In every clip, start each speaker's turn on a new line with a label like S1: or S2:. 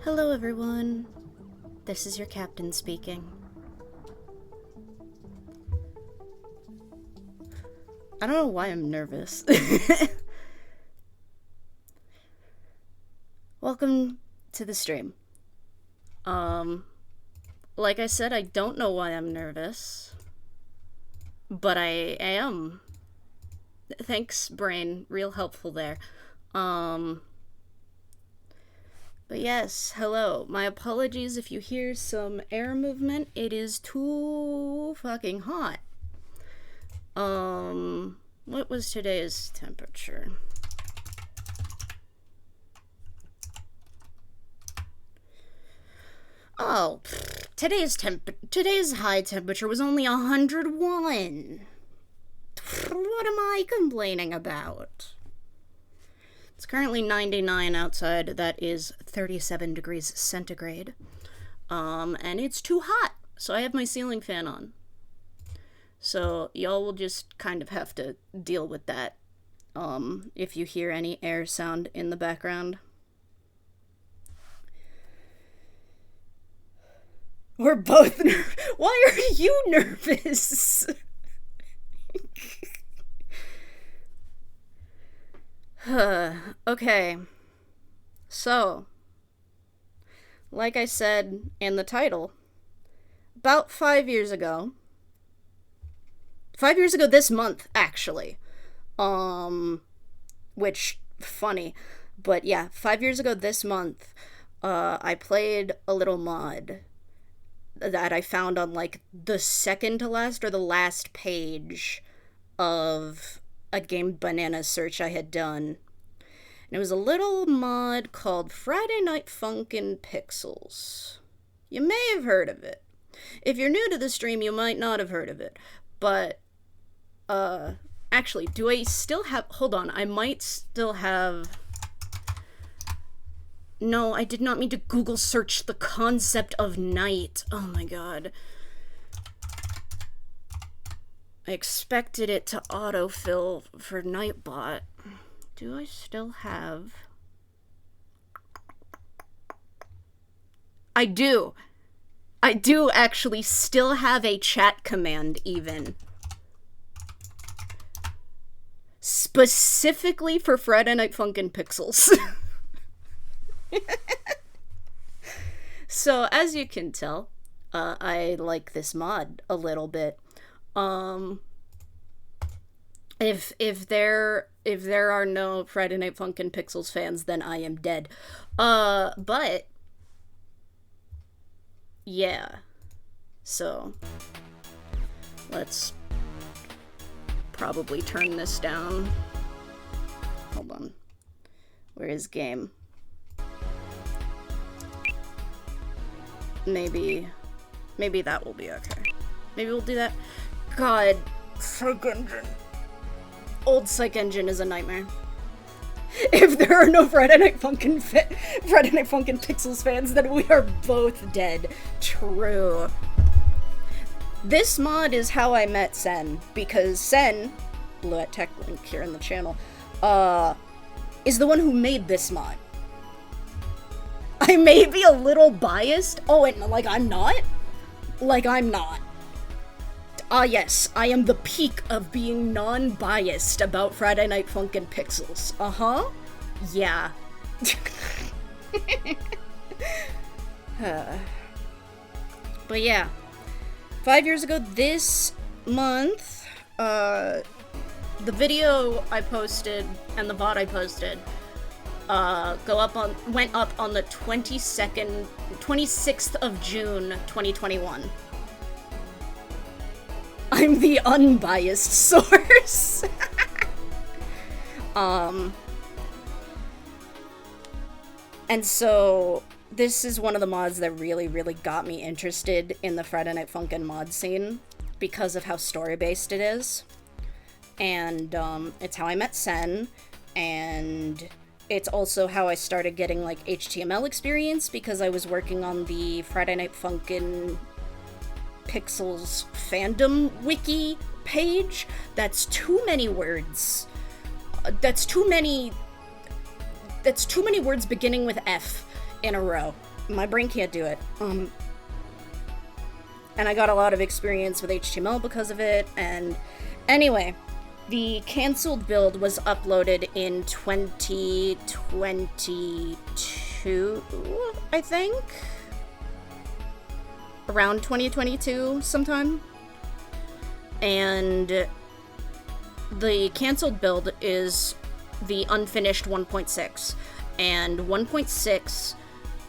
S1: Hello everyone, this is your captain speaking. I don't know why I'm nervous. Welcome to the stream. Like I said, I don't know why I'm nervous, but I am. Thanks, brain, real helpful there. But yes, hello. My apologies if you hear some air movement. It is too fucking hot. What was today's temperature? Oh, today's high temperature was only 101. What am I complaining about? It's currently 99 outside. That is 37 degrees centigrade. And it's too hot, so I have my ceiling fan on. So y'all will just kind of have to deal with that. If you hear any air sound in the background. We're both Why are you nervous? Okay. So, like I said in the title, about 5 years ago, 5 years ago this month, actually, which, funny, but yeah, 5 years ago this month, I played a little mod that I found on, like, the second to last or the last page of a Game Banana search I had done. And it was a little mod called Friday Night Funkin' Pixels. You may have heard of it. If you're new to the stream, you might not have heard of it. But, actually, do I still have... Hold on, I might still have... No, I did not mean to Google search the concept of night. Oh my god. I expected it to autofill for Nightbot. Do I still have... I do. I do actually still have a chat command, even. Specifically for Friday Night Funkin' Pixels. So, as you can tell, I like this mod a little bit. If there are no Friday Night Funkin' Pixels fans, then I am dead. But yeah. So let's probably turn this down. Hold on. Where is game? Maybe that will be okay. Maybe we'll do that. God, Psych Engine. Old Psych Engine is a nightmare. If there are no Friday Night Funkin' Pixels fans, then we are both dead. True. This mod is how I met Sen, because Sen, Blue at Tech Link here in the channel, is the one who made this mod. I may be a little biased. Oh, and like I'm not? Like I'm not. Yes, I am the peak of being non-biased about Friday Night Funkin' Pixels. Uh-huh. Yeah. But yeah. 5 years ago this month, the video I posted and the VOD I posted went up on the 26th of June, 2021. I'm the unbiased source. And so this is one of the mods that really, really got me interested in the Friday Night Funkin' mod scene because of how story-based it is. And, it's how I met Sen, and it's also how I started getting, like, HTML experience because I was working on the Friday Night Funkin' Pixels fandom wiki page. That's too many words. That's too many words beginning with F in a row. My brain can't do it. And I got a lot of experience with HTML because of it, and anyway, the canceled build was uploaded in 2022, I think? Around 2022 sometime. And the canceled build is the unfinished 1.6, and 1.6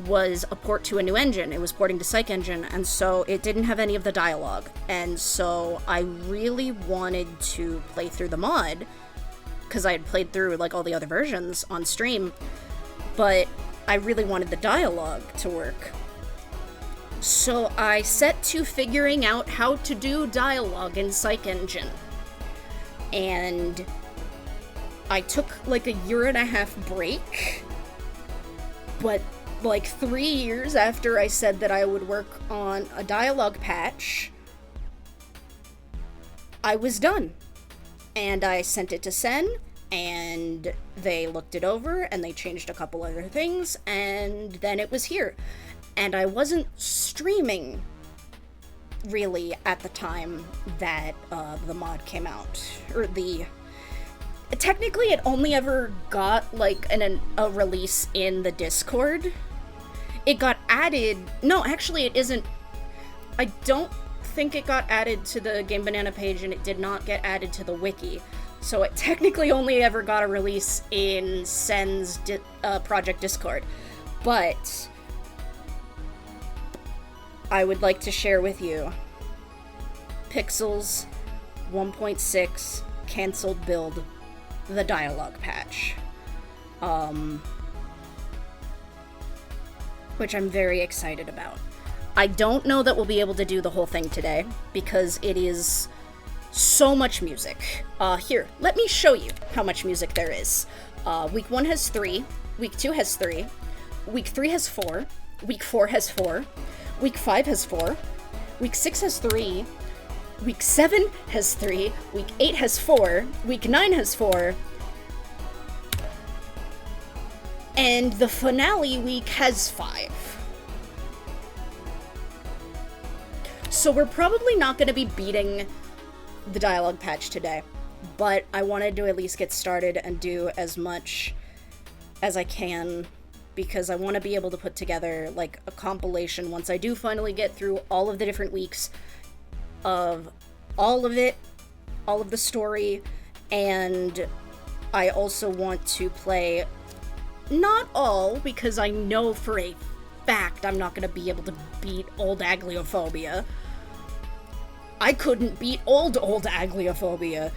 S1: was a port to a new engine. It was porting to Psych Engine, and so it didn't have any of the dialogue. And so I really wanted to play through the mod, because I had played through like all the other versions on stream, but I really wanted the dialogue to work. So I set to figuring out how to do dialogue in Psych Engine. And I took like a 1.5 year break, but like 3 years after I said that I would work on a dialogue patch, I was done. And I sent it to Sen, and they looked it over, and they changed a couple other things, and then it was here. And I wasn't streaming, really, at the time that the mod came out. Or technically, it only ever got, like, a release in the Discord. It got added... No, actually, it isn't... I don't think it got added to the Game Banana page, and it did not get added to the wiki. So it technically only ever got a release in Sen's Project Discord. But I would like to share with you Pixels 1.6 canceled build, the dialogue patch. Which I'm very excited about. I don't know that we'll be able to do the whole thing today, because it is so much music. Here, let me show you how much music there is. Week 1 has 3, Week 2 has 3, Week 3 has 4, Week 4 has 4, Week 5 has 4, Week 6 has 3, Week 7 has 3, Week 8 has 4, Week 9 has 4, and the finale week has 5. So we're probably not going to be beating the dialogue patch today, but I wanted to at least get started and do as much as I can, because I want to be able to put together like a compilation once I do finally get through all of the different weeks of all of it, all of the story, and I also want to play, not all, because I know for a fact I'm not going to be able to beat Old Agliophobia. I couldn't beat old Agliophobia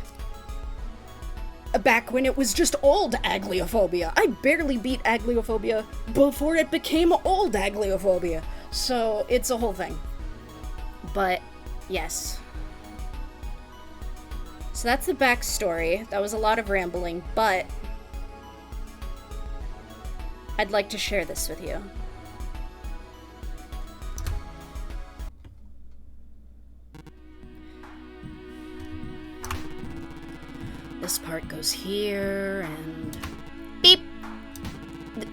S1: back when it was just old Agliophobia. I barely beat Agliophobia before it became old Agliophobia. So it's a whole thing. But yes. So that's the backstory. That was a lot of rambling, but I'd like to share this with you. This part goes here, and beep!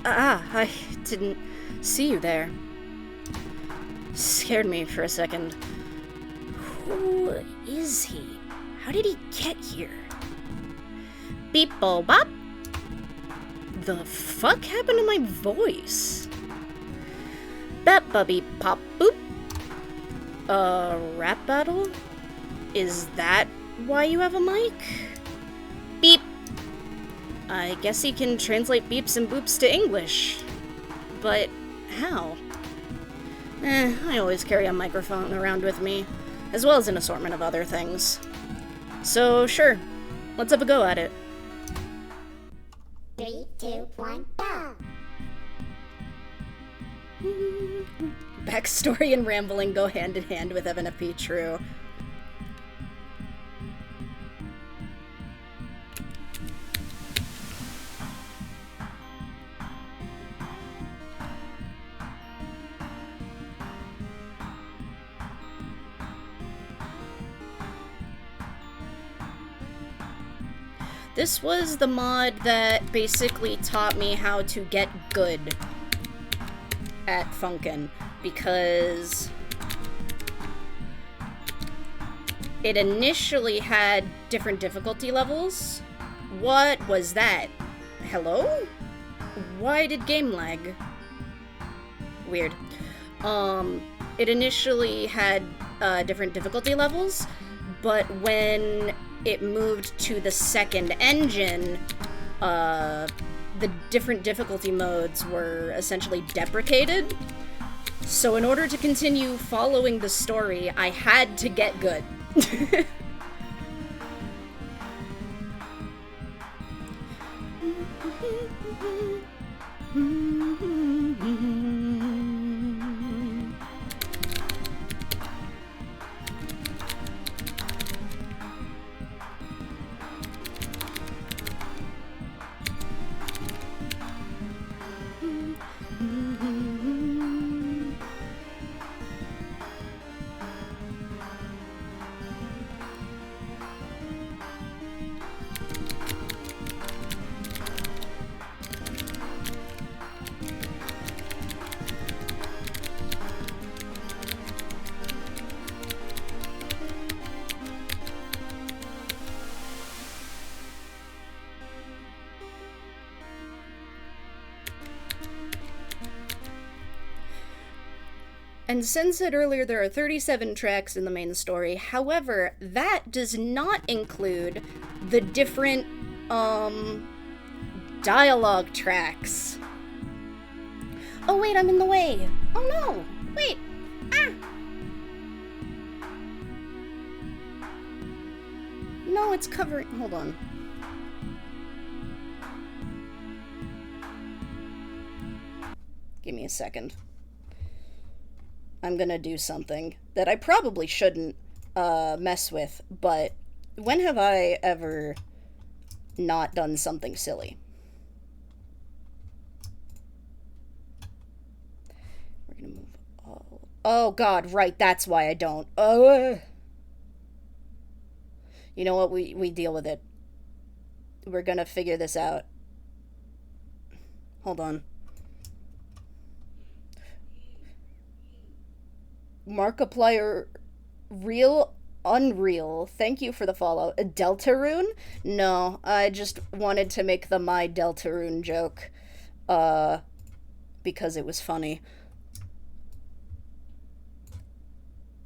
S1: I didn't see you there. Scared me for a second. Who is he? How did he get here? Beep bo bop! The fuck happened to my voice? Bap ba beep pop boop. Rap battle? Is that why you have a mic? Beep. I guess he can translate beeps and boops to English. But how? I always carry a microphone around with me, as well as an assortment of other things. So sure, let's have a go at it.
S2: 3, 2, 1, go!
S1: Backstory and rambling go hand in hand with FNFP, true. This was the mod that basically taught me how to get good at Funkin because it initially had different difficulty levels. What was that? Hello? Why did game lag? Weird. It initially had different difficulty levels, but when it moved to the second engine, the different difficulty modes were essentially deprecated. So in order to continue following the story, I had to get good. And since said earlier, there are 37 tracks in the main story. However, that does not include the different, dialogue tracks. Oh wait, I'm in the way. Oh no, wait, ah! No, it's covering, hold on. Give me a second. I'm gonna do something that I probably shouldn't mess with, but when have I ever not done something silly? We're gonna move all... Oh god, right, that's why I don't. Oh, you know what, we deal with it. We're gonna figure this out. Hold on. Markiplier real unreal. Thank you for the follow. A Deltarune? No, I just wanted to make the my Deltarune joke. Because it was funny.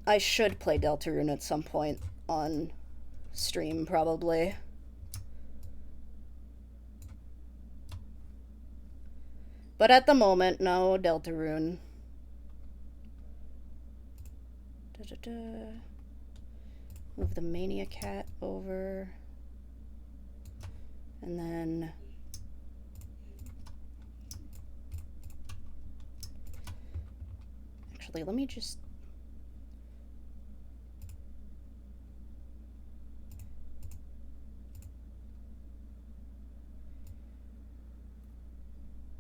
S1: I should play Deltarune at some point on stream, probably. But at the moment, no Deltarune. Move the Mania Cat over. And then... Actually, let me just...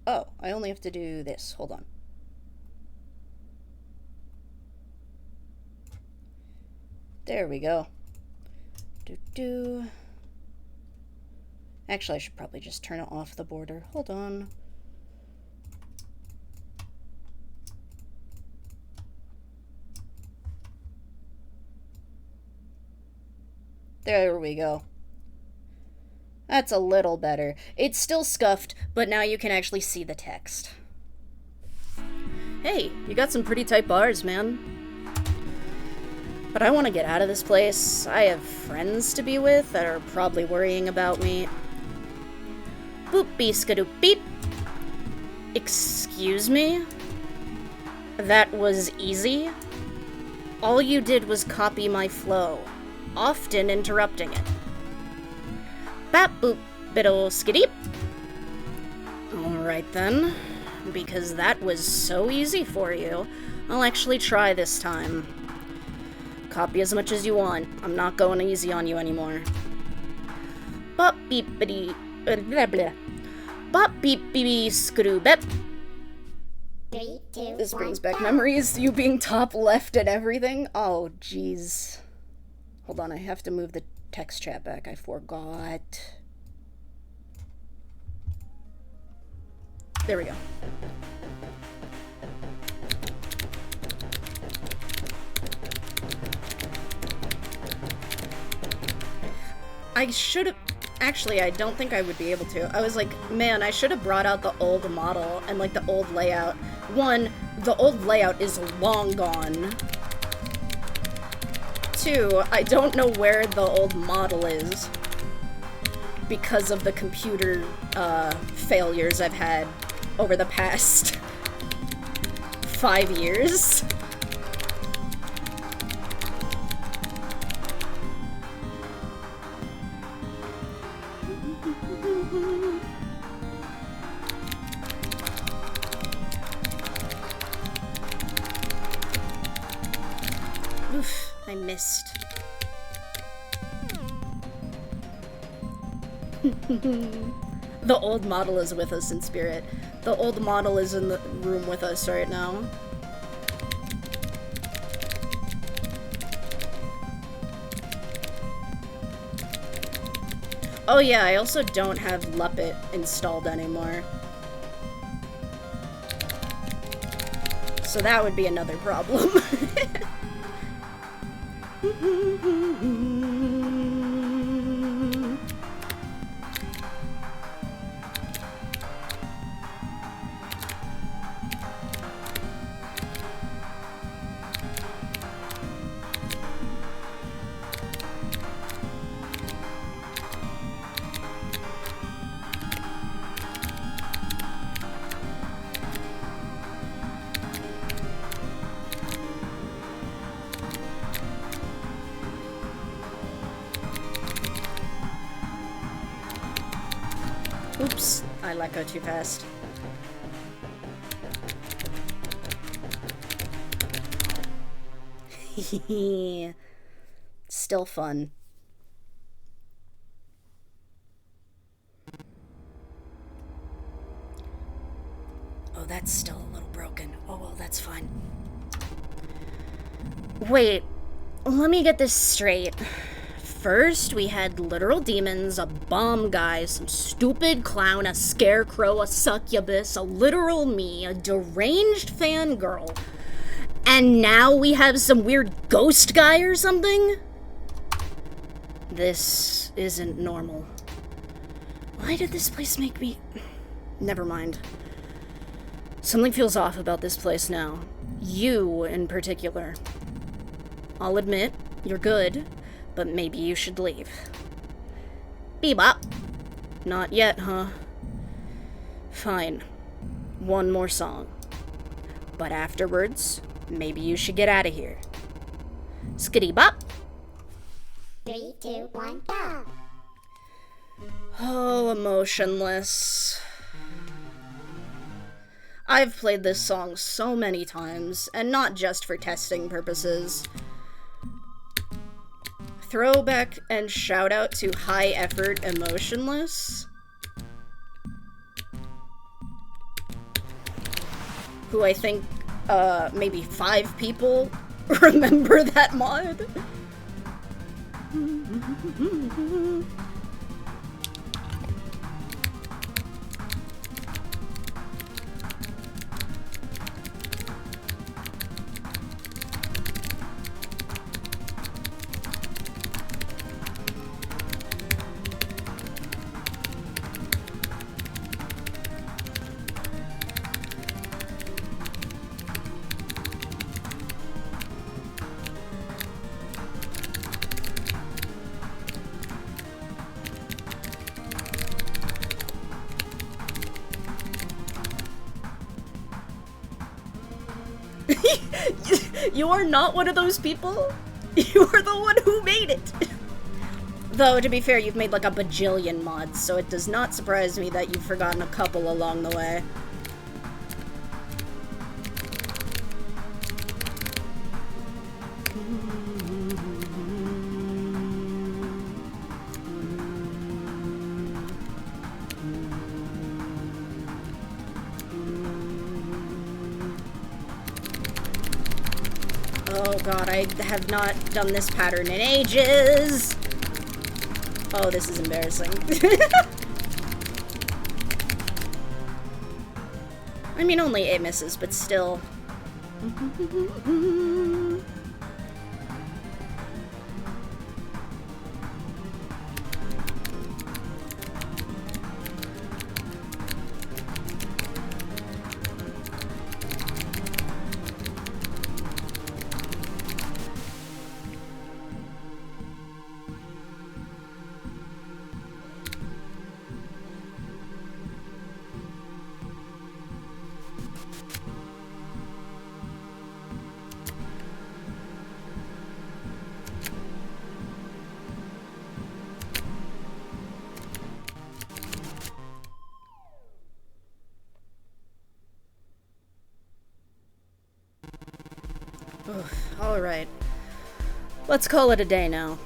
S1: Oh, I only have to do this. Hold on. There we go. Actually, I should probably just turn it off the border. Hold on. There we go. That's a little better. It's still scuffed, but now you can actually see the text. Hey, you got some pretty tight bars, man. But I want to get out of this place. I have friends to be with that are probably worrying about me. Boop bee skadoop beep. Excuse me? That was easy? All you did was copy my flow, often interrupting it. Bap boop biddle skideep. Alright then. Because that was so easy for you, I'll actually try this time. Copy as much as you want. I'm not going easy on you anymore. Bop beepity blah blah. Bop beep beep screw bep.
S2: 3, 2,
S1: This
S2: 1,
S1: brings back
S2: go.
S1: memories. You being top left and everything. Oh jeez. Hold on, I have to move the text chat back. I forgot. There we go. I should have... Actually, I don't think I would be able to. I was like, man, I should have brought out the old model and, like, the old layout. One, the old layout is long gone. Two, I don't know where the old model is because of the computer failures I've had over the past 5 years. Oof, I missed. The old model is with us in spirit. The old model is in the room with us right now. Oh yeah, I also don't have Luppet installed anymore. So that would be another problem. Oops, I let go too fast. Still fun. Oh, that's still a little broken. Oh, well, that's fine. Wait, let me get this straight. First, we had literal demons, a bomb guy, some stupid clown, a scarecrow, a succubus, a literal me, a deranged fangirl. And now we have some weird ghost guy or something? This isn't normal. Why did this place make me... Never mind. Something feels off about this place now. You, in particular. I'll admit, you're good, but maybe you should leave. Bebop. Not yet, huh? Fine. One more song. But afterwards, maybe you should get out of here. Skitty-bop.
S2: 3, 2, 1, go!
S1: Oh, emotionless. I've played this song so many times, and not just for testing purposes. Throwback and shout out to High Effort Emotionless, who I think maybe 5 people remember that mod. You are not one of those people. You are the one who made it. Though, to be fair, you've made like a bajillion mods, so it does not surprise me that you've forgotten a couple along the way. Oh god, I have not done this pattern in ages! Oh, this is embarrassing. I mean, only 8 misses, but still. Alright. Let's call it a day now.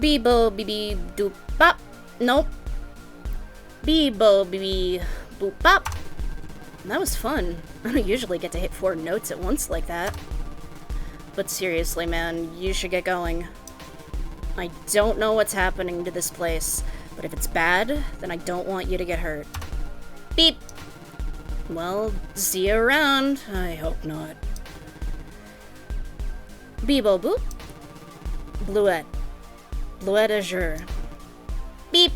S1: Beebo beep doop bop. Nope. Beebo beep boop bop. That was fun. I don't usually get to hit 4 notes at once like that. But seriously, man, you should get going. I don't know what's happening to this place, but if it's bad, then I don't want you to get hurt. Beep! Well, see you around. I hope not. Beebo boop. Bluette. Bluette azure. Beep!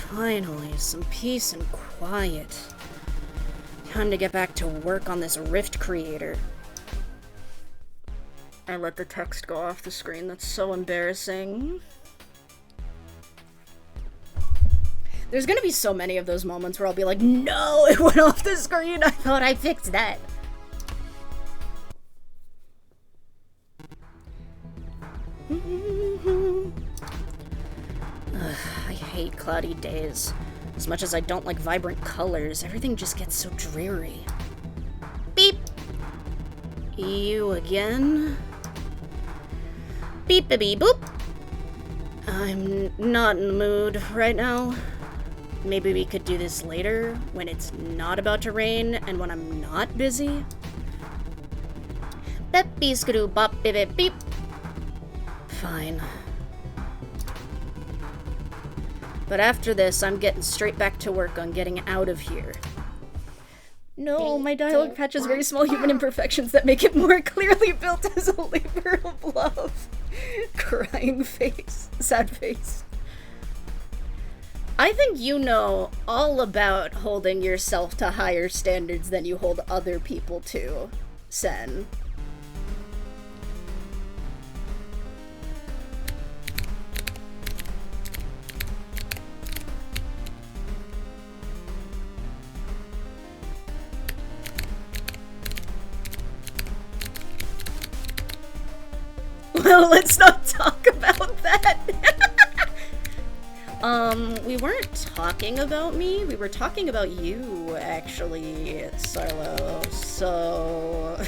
S1: Finally, some peace and quiet. Time to get back to work on this rift creator. I let the text go off the screen. That's so embarrassing. There's gonna be so many of those moments where I'll be like, no, it went off the screen. I thought I fixed that. Ugh, I hate cloudy days. As much as I don't like vibrant colors, everything just gets so dreary. Beep! You again? Beep-a-bee boop! I'm not in the mood right now. Maybe we could do this later, when it's not about to rain and when I'm not busy? Beep-bee-skadoo-bop-beep-beep. Fine. But after this, I'm getting straight back to work on getting out of here. No, my dialogue patch has very small human imperfections that make it more clearly built as a labor of love. Crying face. Sad face. I think you know all about holding yourself to higher standards than you hold other people to, Sen. Well, let's not talk about that. We weren't talking about me. We were talking about you, actually, Sarlo. So...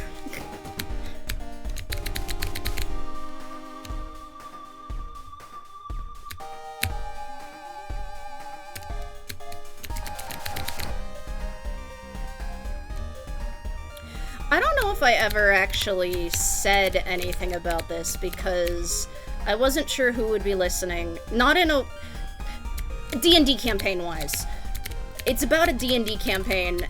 S1: I don't know if I ever actually said anything about this because I wasn't sure who would be listening. Not in a D&D campaign-wise. It's about a D&D campaign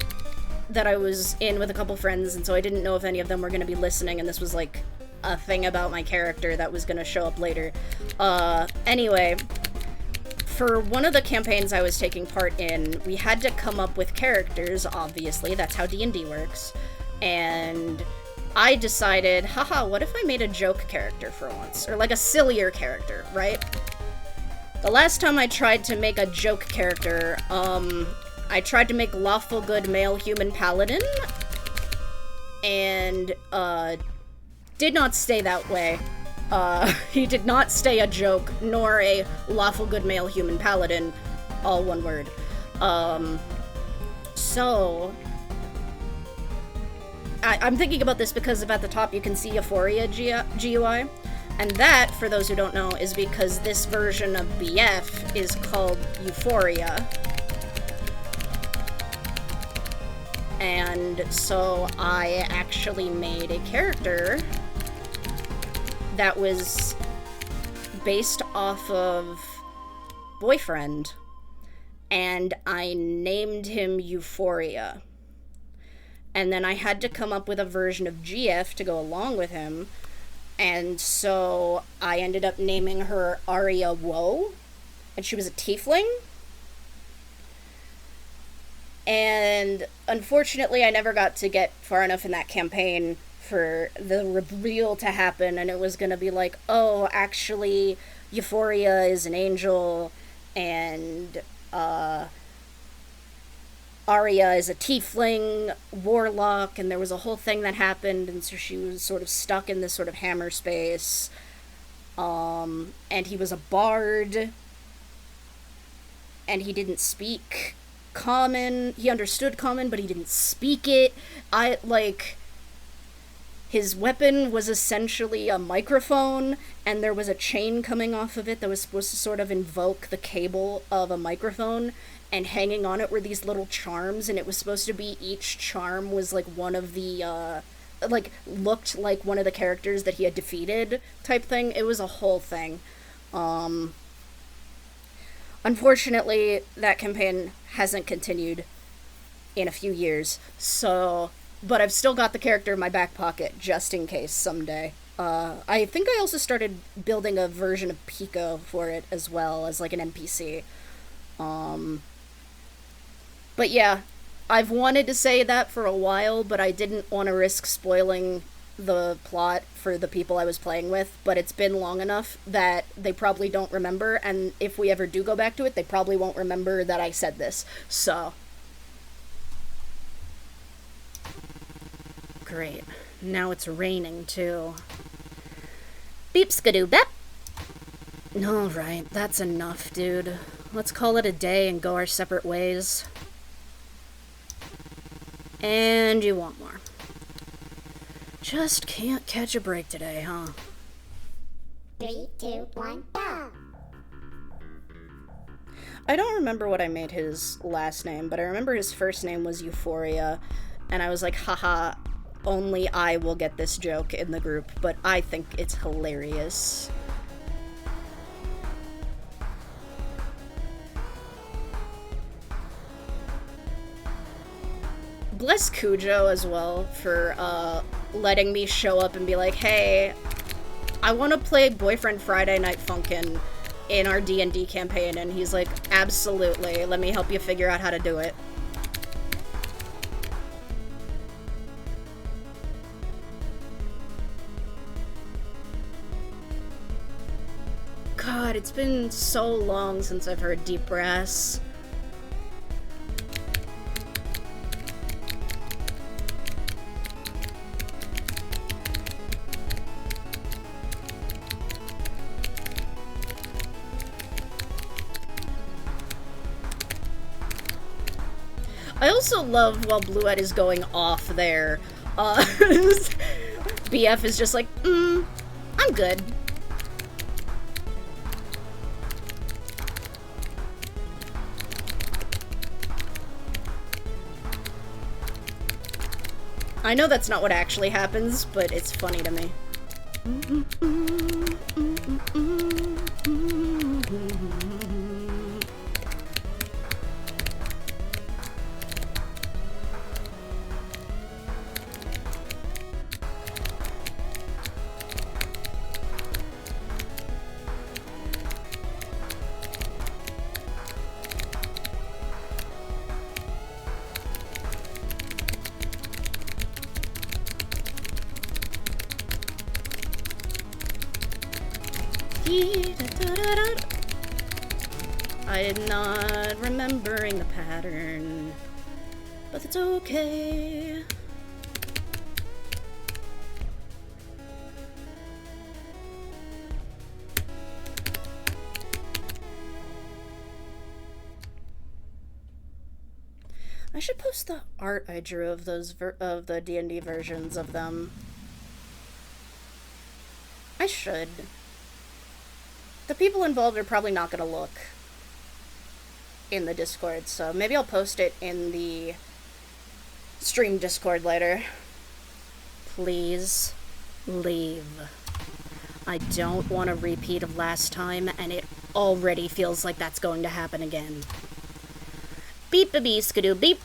S1: that I was in with a couple friends, and so I didn't know if any of them were going to be listening, and this was like a thing about my character that was going to show up later. Anyway, for one of the campaigns I was taking part in, we had to come up with characters, obviously. That's how D&D works. And I decided, haha, what if I made a joke character for once? Or like a sillier character, right? The last time I tried to make a joke character, I tried to make lawful good male human paladin, and, did not stay that way. He did not stay a joke, nor a lawful good male human paladin, all one word. So... I'm thinking about this because at the top you can see Euphoria GUI, and that, for those who don't know, is because this version of BF is called Euphoria. And so I actually made a character that was based off of Boyfriend, and I named him Euphoria. And then I had to come up with a version of GF to go along with him. And so I ended up naming her Aria Woe. And she was a tiefling. And unfortunately, I never got to get far enough in that campaign for the reveal to happen. And it was going to be like, oh, actually, Euphoria is an angel. And, Arya is a tiefling warlock, and there was a whole thing that happened, and so she was sort of stuck in this sort of hammer space. And he was a bard, and he didn't speak, Common. He understood Common, but he didn't speak it. His weapon was essentially a microphone, and there was a chain coming off of it that was supposed to sort of invoke the cable of a microphone, and hanging on it were these little charms, and it was supposed to be each charm was like one of the, looked like one of the characters that he had defeated type thing. It was a whole thing. Unfortunately, that campaign hasn't continued in a few years, so... But I've still got the character in my back pocket, just in case someday. I think I also started building a version of Pico for it as well, as like an NPC. But yeah, I've wanted to say that for a while, but I didn't want to risk spoiling the plot for the people I was playing with, but it's been long enough that they probably don't remember, and if we ever do go back to it, they probably won't remember that I said this, so... Great. Now it's raining, too. Beep skadoo bep! Alright, that's enough, dude. Let's call it a day and go our separate ways. And you want more. Just can't catch a break today, huh?
S2: 3, 2, 1, go!
S1: I don't remember what I made his last name, but I remember his first name was Euphoria, and I was like, haha, only I will get this joke in the group, but I think it's hilarious. Bless Cujo as well for letting me show up and be like, hey, I want to play Boyfriend Friday Night Funkin' in our D&D campaign, and he's like, absolutely, let me help you figure out how to do it. God, it's been so long since I've heard Deep Brass. I also love while Bluette is going off there, BF is just like, I'm good. I know that's not what actually happens, but it's funny to me. I'm not remembering the pattern, but it's okay. I should post the art I drew of those of the D&D versions of them. I should. The people involved are probably not gonna look in the Discord, so maybe I'll post it in the stream Discord later. Please leave. I don't want a repeat of last time, and it already feels like that's going to happen again. Beep-a-bee skadoo beep.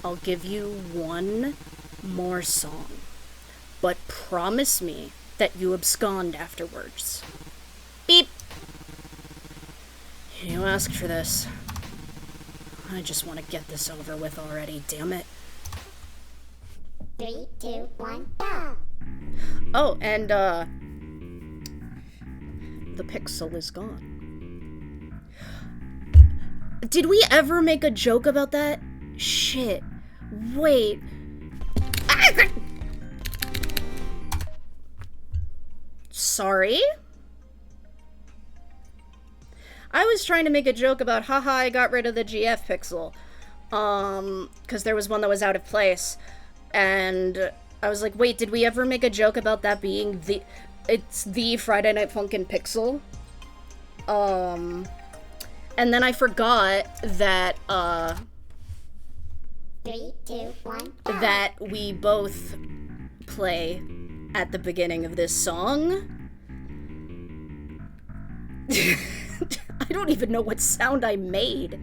S1: I'll give you one more song, but promise me that you abscond afterwards. Beep. You asked for this. I just want to get this over with already, damn it.
S2: 3, 2, 1, go!
S1: Oh, and, the pixel is gone. Did we ever make a joke about that? Shit. Wait. Sorry? I was trying to make a joke about, haha, I got rid of the GF pixel. Because there was one that was out of place. And I was like, wait, did we ever make a joke about that being it's the Friday Night Funkin' pixel? And then I forgot that,
S2: 3, 2, 1, go.
S1: that we both play at the beginning of this song. I don't even know what sound I made.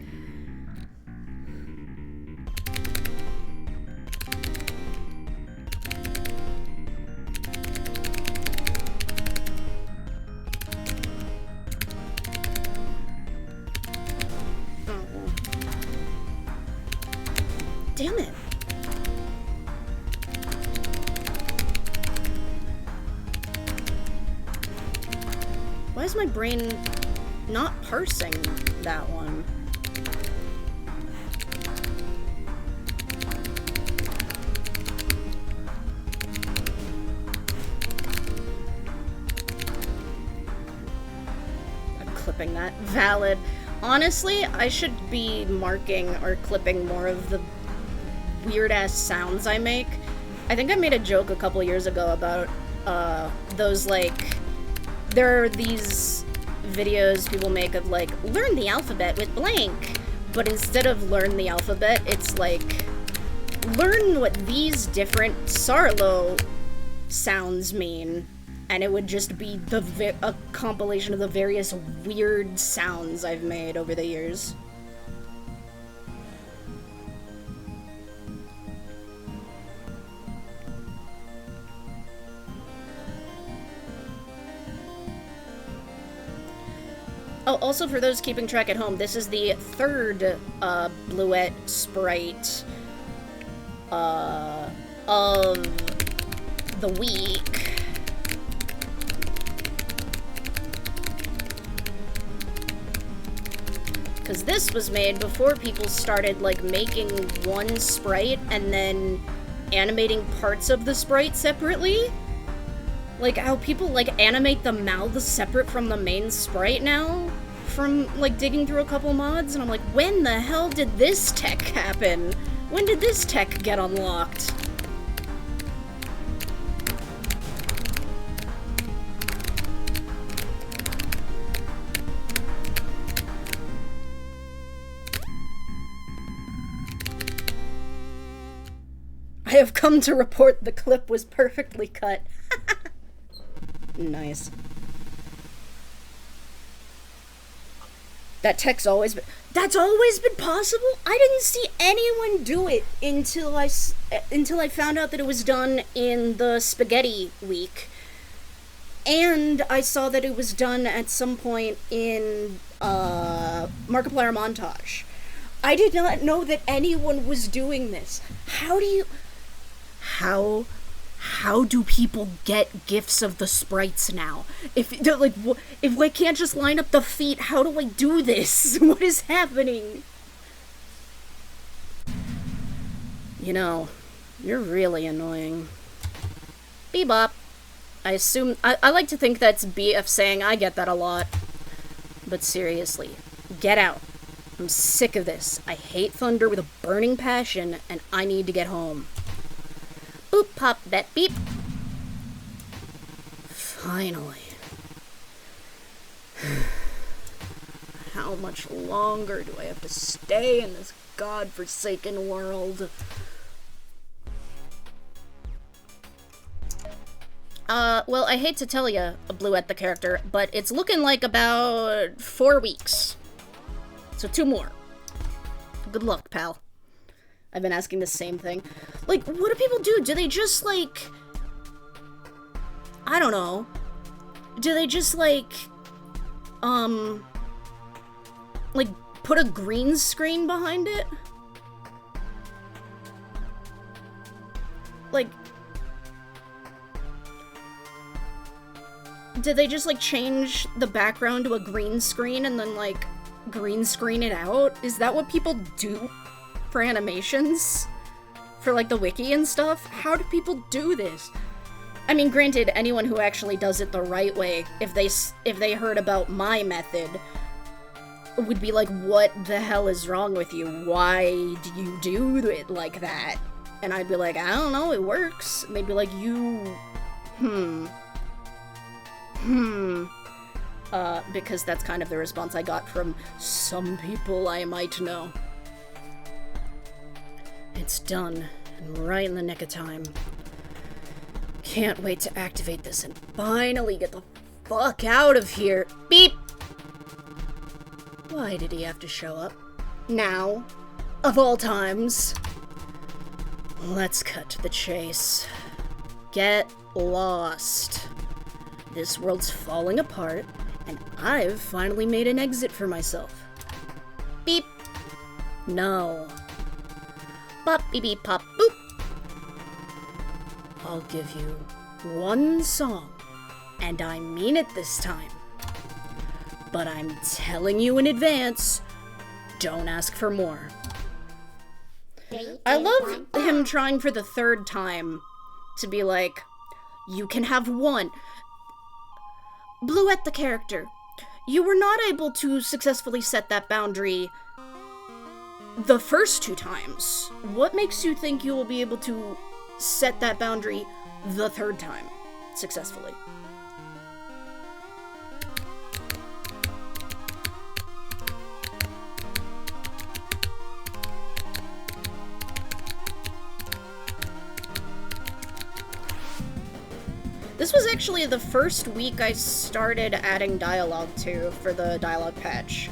S1: Damn it. Why is my brain not parsing that one? I'm clipping that. Valid. Honestly, I should be marking or clipping more of the weird-ass sounds I make. I think I made a joke a couple years ago about, those, like, there are these videos people make of, like, learn the alphabet with blank, but instead of learn the alphabet, it's like, learn what these different Sarlo sounds mean, and it would just be a compilation of the various weird sounds I've made over the years. Oh, also for those keeping track at home, this is the third, Bluette Sprite, of the week. Because this was made before people started, like, making one sprite and then animating parts of the sprite separately. Like, how people, like, animate the mouths separate from the main sprite now? From, like, digging through a couple mods? And I'm like, when the hell did this tech happen? When did this tech get unlocked? I have come to report the clip was perfectly cut. Nice. That tech's always been... That's always been possible? I didn't see anyone do it until I found out that it was done in the Spaghetti Week. And I saw that it was done at some point in Markiplier Montage. I did not know that anyone was doing this. How do people get gifs of the sprites now? If I can't just line up the feet, how do I do this? What is happening? You know, you're really annoying. Bebop. I assume... I like to think that's BF saying I get that a lot. But seriously, get out. I'm sick of this. I hate thunder with a burning passion, and I need to get home. Boop, pop, that beep. Finally. How much longer do I have to stay in this godforsaken world? Well, I hate to tell you, Bluette the character, but it's looking like about 4 weeks. So 2 more. Good luck, pal. I've been asking the same thing. Like, what do people do? Do they just, like... I don't know. Do they just, like, put a green screen behind it? Like... Did they just, like, change the background to a green screen and then, like, green screen it out? Is that what people do for animations? For, like, the wiki and stuff? How do people do this? I mean, granted, anyone who actually does it the right way, if they heard about my method, would be like, what the hell is wrong with you? Why do you do it like that? And I'd be like, I don't know, it works. And they'd be like, because that's kind of the response I got from some people I might know. It's done, and right in the nick of time. Can't wait to activate this and finally get the fuck out of here. Beep! Why did he have to show up? Now? Of all times? Let's cut to the chase. Get lost. This world's falling apart, and I've finally made an exit for myself. Beep! No. Pop, beep, beep, pop, boop! I'll give you one song, and I mean it this time. But I'm telling you in advance, don't ask for more. I love him trying for the third time to be like, you can have one. Bluette the character, you were not able to successfully set that boundary the first 2 times. What makes you think you will be able to set that boundary the 3rd time successfully? This was actually the first week I started adding dialogue to for the dialogue patch.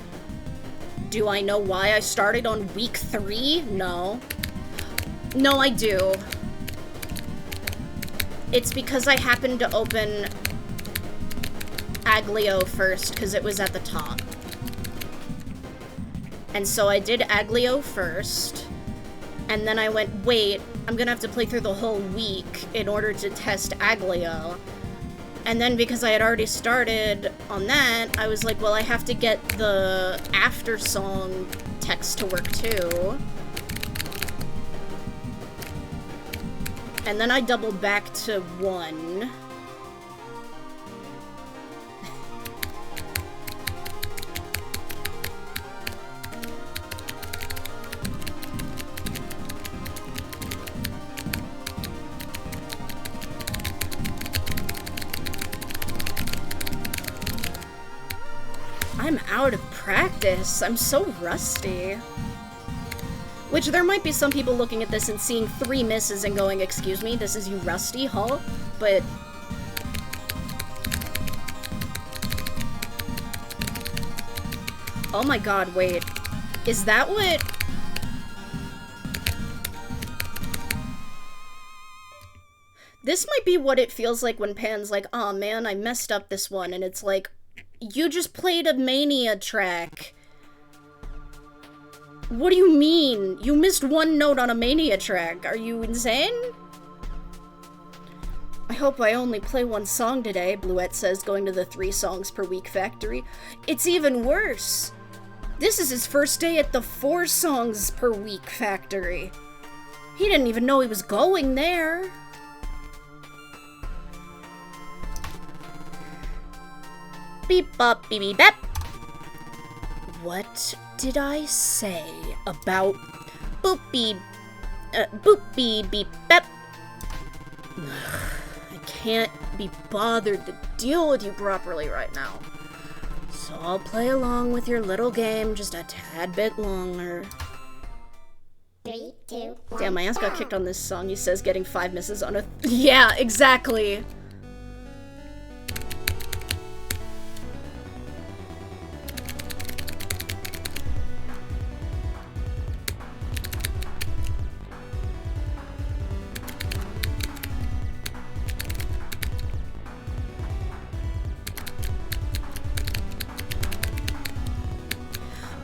S1: Do I know why I started on week 3? No. No, I do. It's because I happened to open Aglio first, because it was at the top. And so I did Aglio first, and then I went, wait, I'm gonna have to play through the whole week in order to test Aglio. And then because I had already started on that, I was like, well, I have to get the after song text to work too. And then I doubled back to 1. I'm out of practice. I'm so rusty. Which, there might be some people looking at this and seeing 3 misses and going, excuse me, this is you rusty, huh? But... oh my god, wait. Is that what... this might be what it feels like when Pan's like, aw man, I messed up this one, and it's like, you just played a Mania track. What do you mean? You missed 1 note on a Mania track. Are you insane? I hope I only play 1 song today, Bluette says, going to the 3 songs per week factory. It's even worse. This is his first day at the 4 songs per week factory. He didn't even know he was going there. Beep bop beep beep bep. What did I say about boop beep beep bep? I can't be bothered to deal with you properly right now. So I'll play along with your little game just a tad bit longer.
S2: 3, 2, 1.
S1: Damn, my ass got kicked on this song, he says, getting 5 misses on a... yeah, exactly.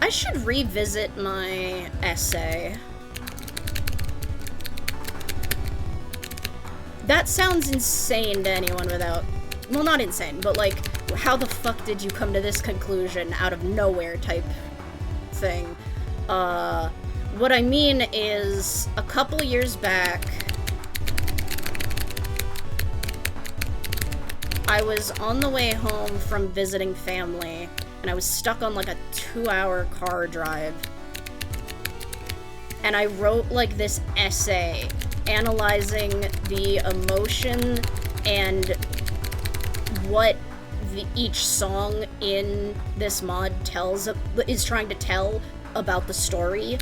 S1: I should revisit my essay. That sounds insane to anyone without... well, not insane, but like, how the fuck did you come to this conclusion out of nowhere type thing? What I mean is, a couple years back, I was on the way home from visiting family, and I was stuck on like a 2-hour car drive. And I wrote like this essay analyzing the emotion and what each song in this mod is trying to tell about the story.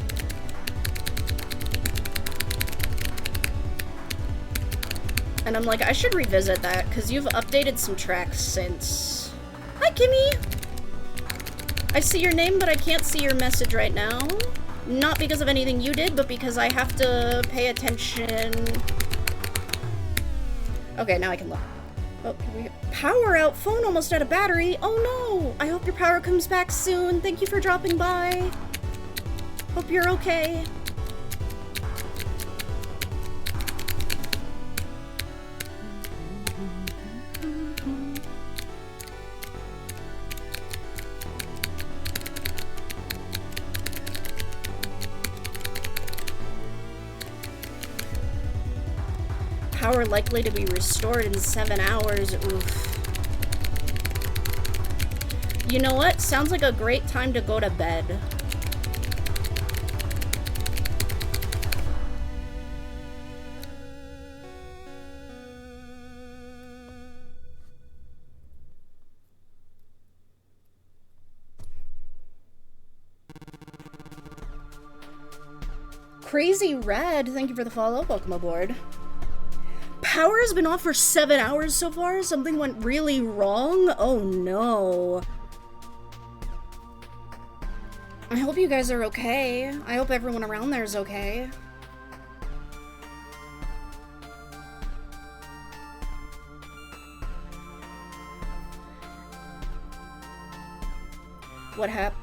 S1: And I'm like, I should revisit that, because you've updated some tracks since... Hi, Kimmy! I see your name, but I can't see your message right now. Not because of anything you did, but because I have to pay attention... Okay, now I can look. Oh, here we go. Power out! Phone almost out of battery! Oh no! I hope your power comes back soon. Thank you for dropping by. Hope you're okay. Power likely to be restored in 7 hours. Oof. You know what? Sounds like a great time to go to bed. Crazy Red, thank you for the follow. Welcome aboard. Power has been off for 7 hours so far? Something went really wrong? Oh no. I hope you guys are okay. I hope everyone around there is okay. What happened?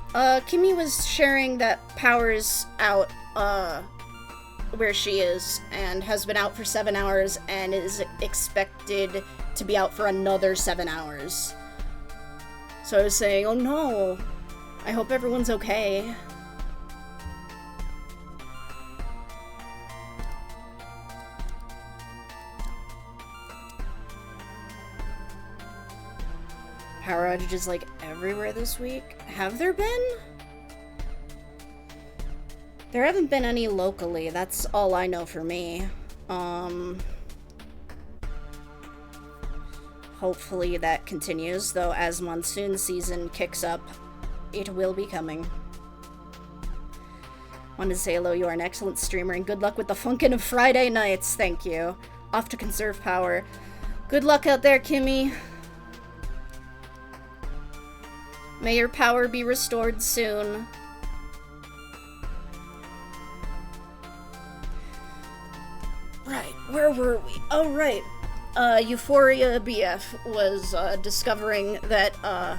S1: Kimmy was sharing that Power's out, where she is, and has been out for 7 hours and is expected to be out for another 7 hours. So I was saying, oh no, I hope everyone's okay. Power outages like everywhere this week. Have there been? There haven't been any locally, that's all I know for me. Hopefully that continues, though as monsoon season kicks up, it will be coming. Wanted to say hello, you are an excellent streamer, and good luck with the funkin' of Friday nights, thank you. Off to conserve power. Good luck out there, Kimmy. May your power be restored soon. Right, where were we? Oh, right. Euphoria BF was discovering that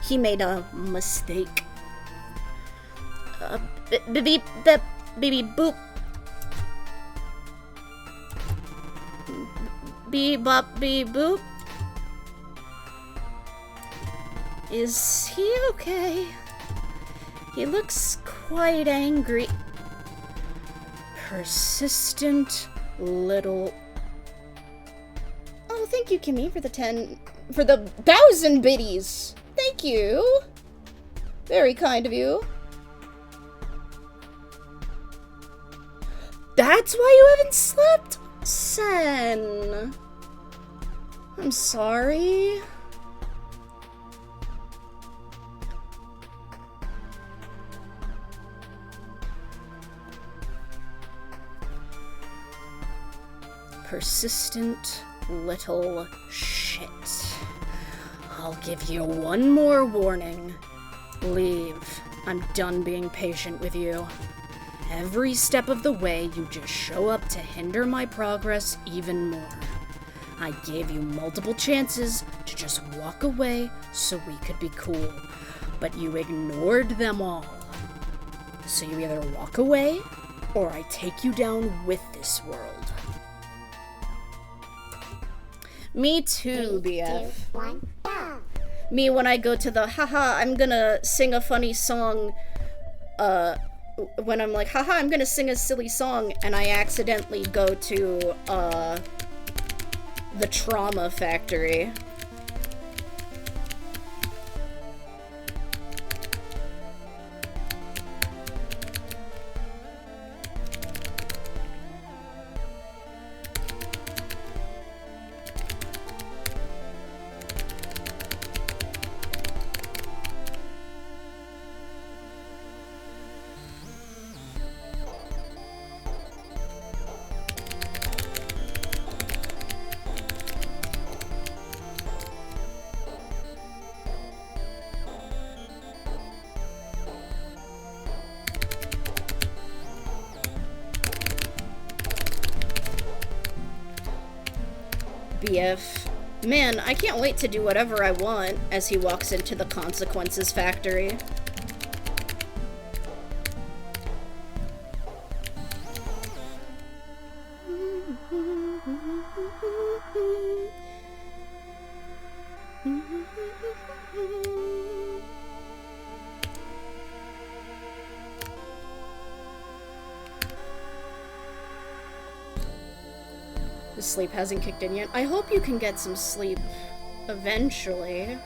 S1: he made a mistake. Beep boop. Beep bop beep boop. Is he okay? He looks quite angry. Persistent little... Oh, thank you, Kimmy, for the 1,000 biddies. Thank you. Very kind of you. That's why you haven't slept? Sen. I'm sorry. Persistent little shit. I'll give you one more warning. Leave. I'm done being patient with you. Every step of the way, you just show up to hinder my progress even more. I gave you multiple chances to just walk away so we could be cool, but you ignored them all. So you either walk away, or I take you down with this world. Me too, BF.
S2: 2, 1, go!
S1: Me when I go to the haha, I'm gonna sing a funny song, when I'm like, haha, I'm gonna sing a silly song, and I accidentally go to, the Trauma Factory. BF. Man, I can't wait to do whatever I want as he walks into the consequences factory. The sleep hasn't kicked in yet. I hope you can get some sleep eventually.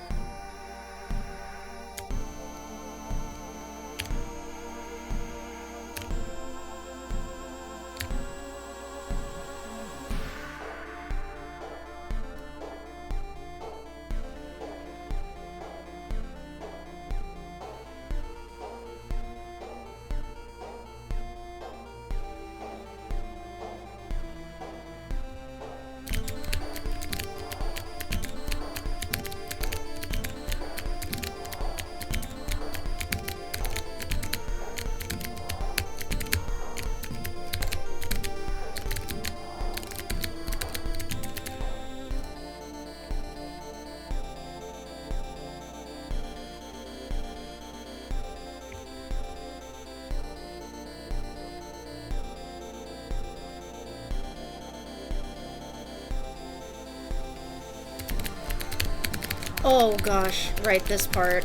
S1: Oh gosh, right, this part.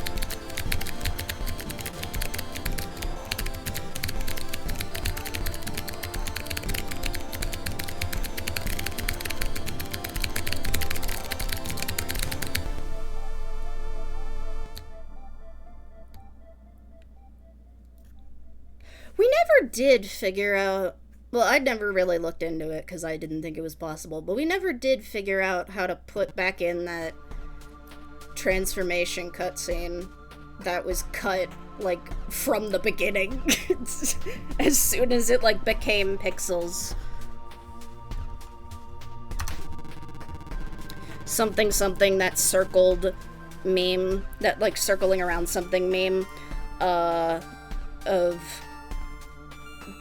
S1: We never did figure out, well, I never really looked into it because I didn't think it was possible, but we never did figure out how to put back in that transformation cutscene that was cut, like, from the beginning. As soon as it, like, became pixels. Something something that circled meme, that, like, circling around something meme, of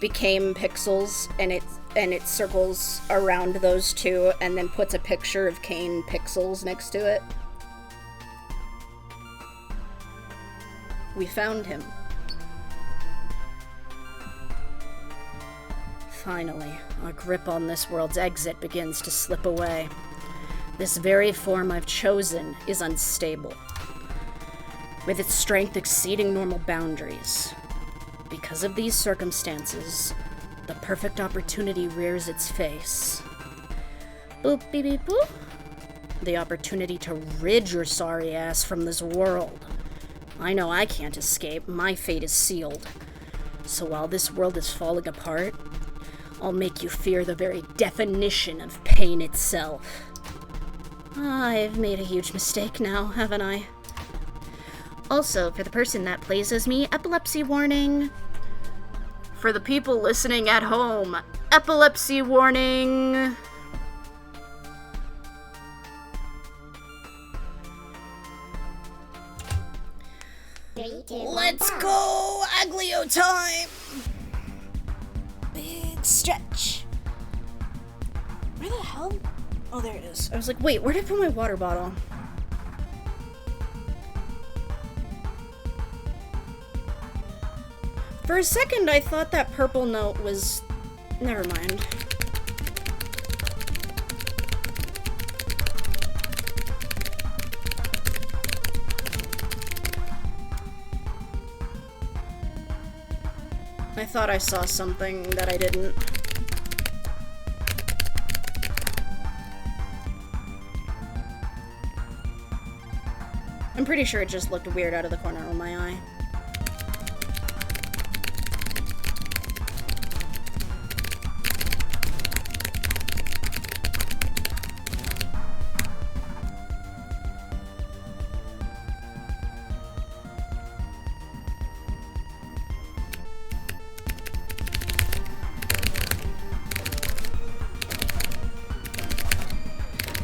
S1: became pixels, and it circles around those two and then puts a picture of Kane pixels next to it. We found him. Finally, our grip on this world's exit begins to slip away. This very form I've chosen is unstable, with its strength exceeding normal boundaries. Because of these circumstances, the perfect opportunity rears its face. Boop, beep, beep, boop. The opportunity to rid your sorry ass from this world. I know I can't escape. My fate is sealed. So while this world is falling apart, I'll make you fear the very definition of pain itself. I've made a huge mistake now, haven't I? Also, for the person that plays as me, epilepsy warning. For the people listening at home, epilepsy warning. Let's go! Aglio time! Big stretch. Where the hell? Oh, there it is. I was like, wait, where did I put my water bottle? For a second, I thought that purple note was... Never mind. I thought I saw something that I didn't. I'm pretty sure it just looked weird out of the corner of my eye.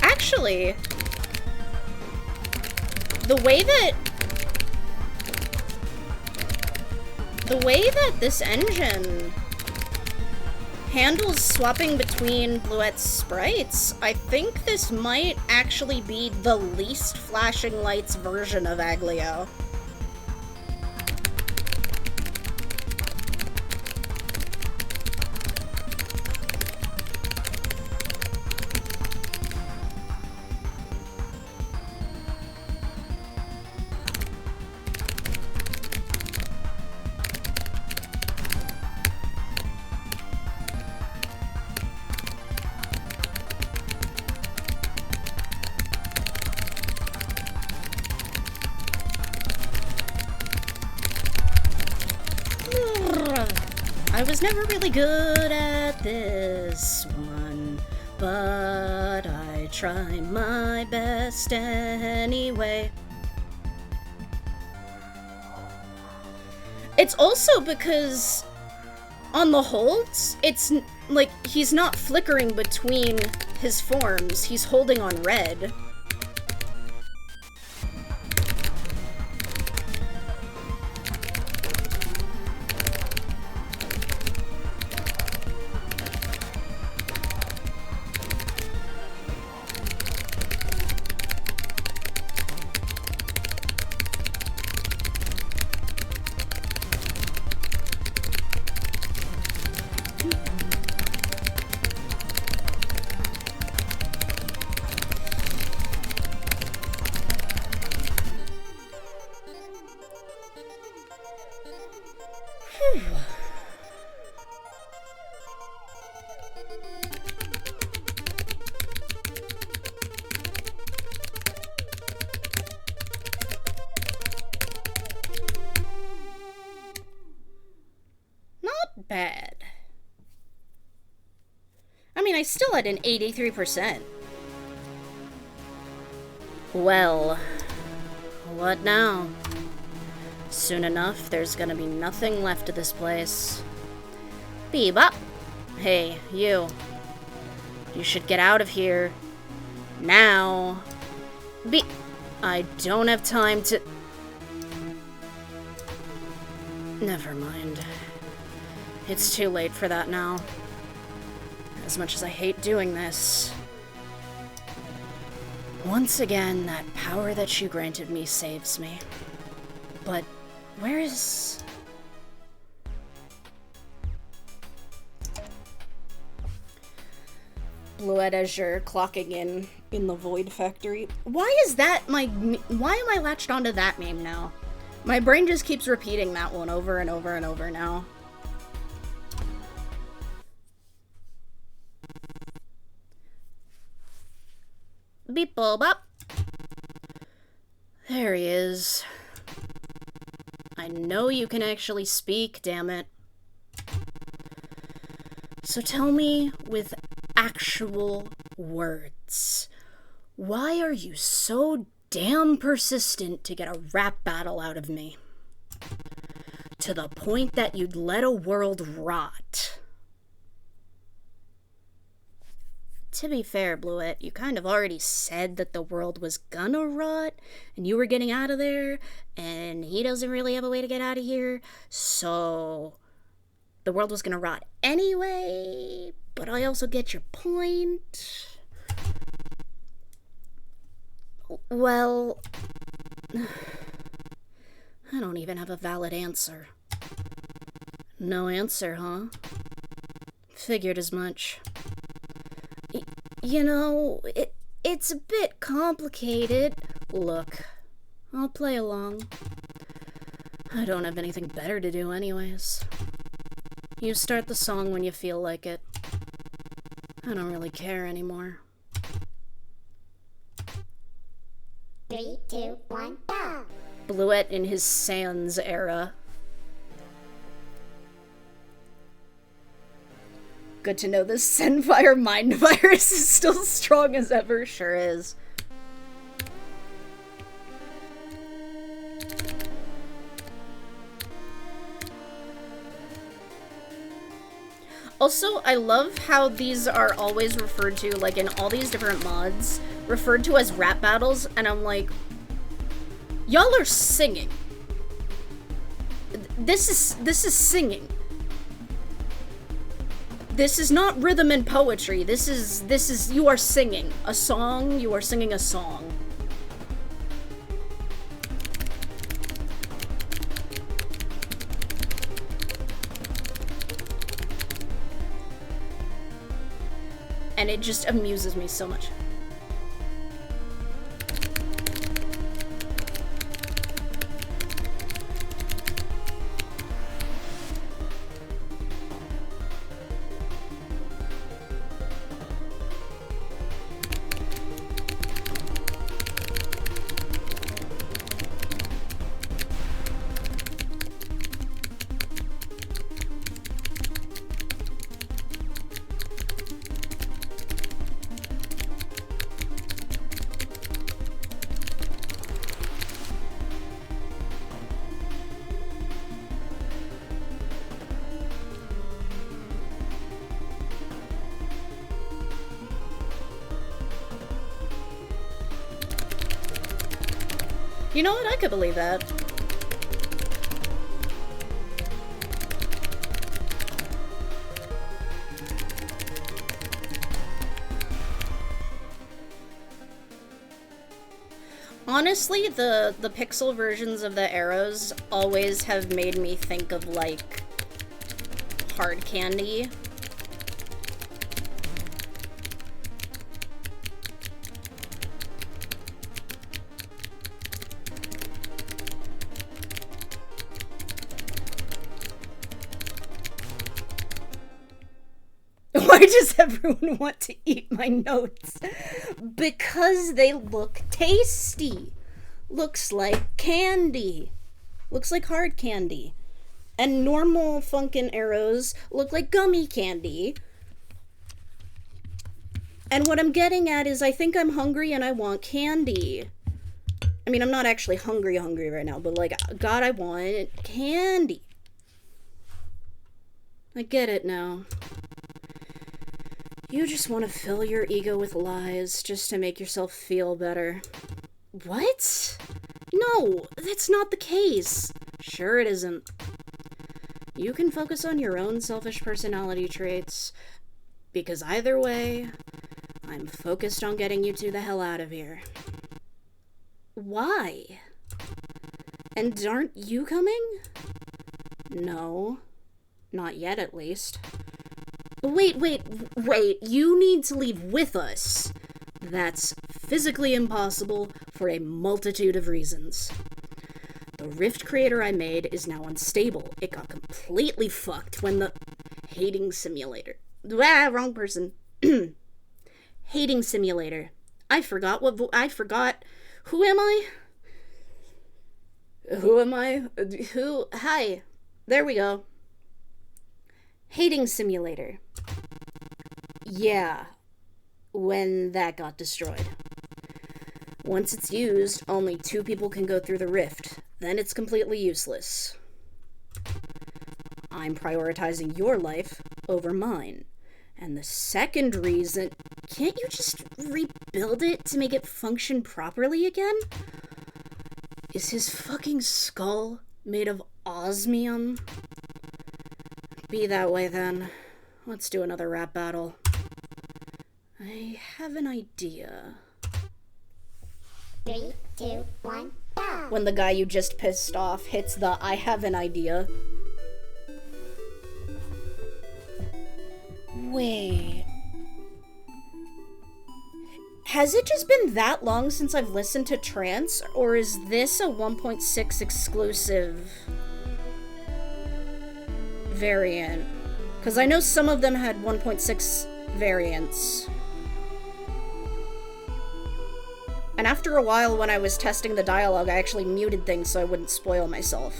S1: Actually, the way that this engine handles swapping between Bluette's sprites, I think this might actually be the least flashing lights version of Aglio. I was never really good at this one, but I try my best anyway. It's also because on the holds, it's like he's not flickering between his forms, he's holding on red. Bad. I mean, I still had an 83%. Well, what now? Soon enough, there's gonna be nothing left of this place. Bebop! Hey, you. You should get out of here. Now. I don't have time to... Never mind. It's too late for that now. As much as I hate doing this. Once again, that power that you granted me saves me. But where is... Bluette as you're clocking in the Void Factory. Why is that why am I latched onto that meme now? My brain just keeps repeating that one over and over and over now. Beep bop. There he is. I know you can actually speak, damn it. So tell me with actual words, why are you so damn persistent to get a rap battle out of me? To the point that you'd let a world rot. To be fair, Bluette, you kind of already said that the world was gonna rot, and you were getting out of there, and he doesn't really have a way to get out of here, so the world was gonna rot anyway, but I also get your point. Well, I don't even have a valid answer. No answer, huh? Figured as much. You know, it's a bit complicated. Look, I'll play along. I don't have anything better to do anyways. You start the song when you feel like it. I don't really care anymore.
S2: 3, 2, 1, go!
S1: Bluette in his Sans era. Good to know this Senfire mind virus is still strong as ever. Sure is. Also, I love how these are always referred to, like in all these different mods, referred to as rap battles, and I'm like, y'all are singing. This is singing. This is not rhythm and poetry. This is you are singing a song. You are singing a song. And it just amuses me so much. You know what? I could believe that. Honestly, the pixel versions of the arrows always have made me think of, like, hard candy. Why does everyone want to eat my notes? Because they look tasty. Looks like candy. Looks like hard candy. And normal Funkin' arrows look like gummy candy. And what I'm getting at is I think I'm hungry and I want candy. I mean, I'm not actually hungry right now, but like, God, I want candy. I get it now. You just want to fill your ego with lies just to make yourself feel better. What? No, that's not the case. Sure it isn't. You can focus on your own selfish personality traits, because either way, I'm focused on getting you two the hell out of here. Why? And aren't you coming? No. Not yet, at least. Wait, you need to leave with us. That's physically impossible for a multitude of reasons. The rift creator I made is now unstable. It got completely fucked when the hating simulator. Wrong person. Hating simulator. I forgot. Who am I? Hi. There we go. Hating simulator. Yeah, when that got destroyed. Once it's used, only 2 people can go through the rift. Then it's completely useless. I'm prioritizing your life over mine. And the second reason... Can't you just rebuild it to make it function properly again? Is his fucking skull made of osmium? Be that way then. Let's do another rap battle. I have an idea.
S2: 3, 2, 1, go!
S1: When the guy you just pissed off hits the I have an idea. Wait. Has it just been that long since I've listened to trance, or is this a 1.6 exclusive variant? Because I know some of them had 1.6 variants. And after a while, when I was testing the dialogue, I actually muted things so I wouldn't spoil myself.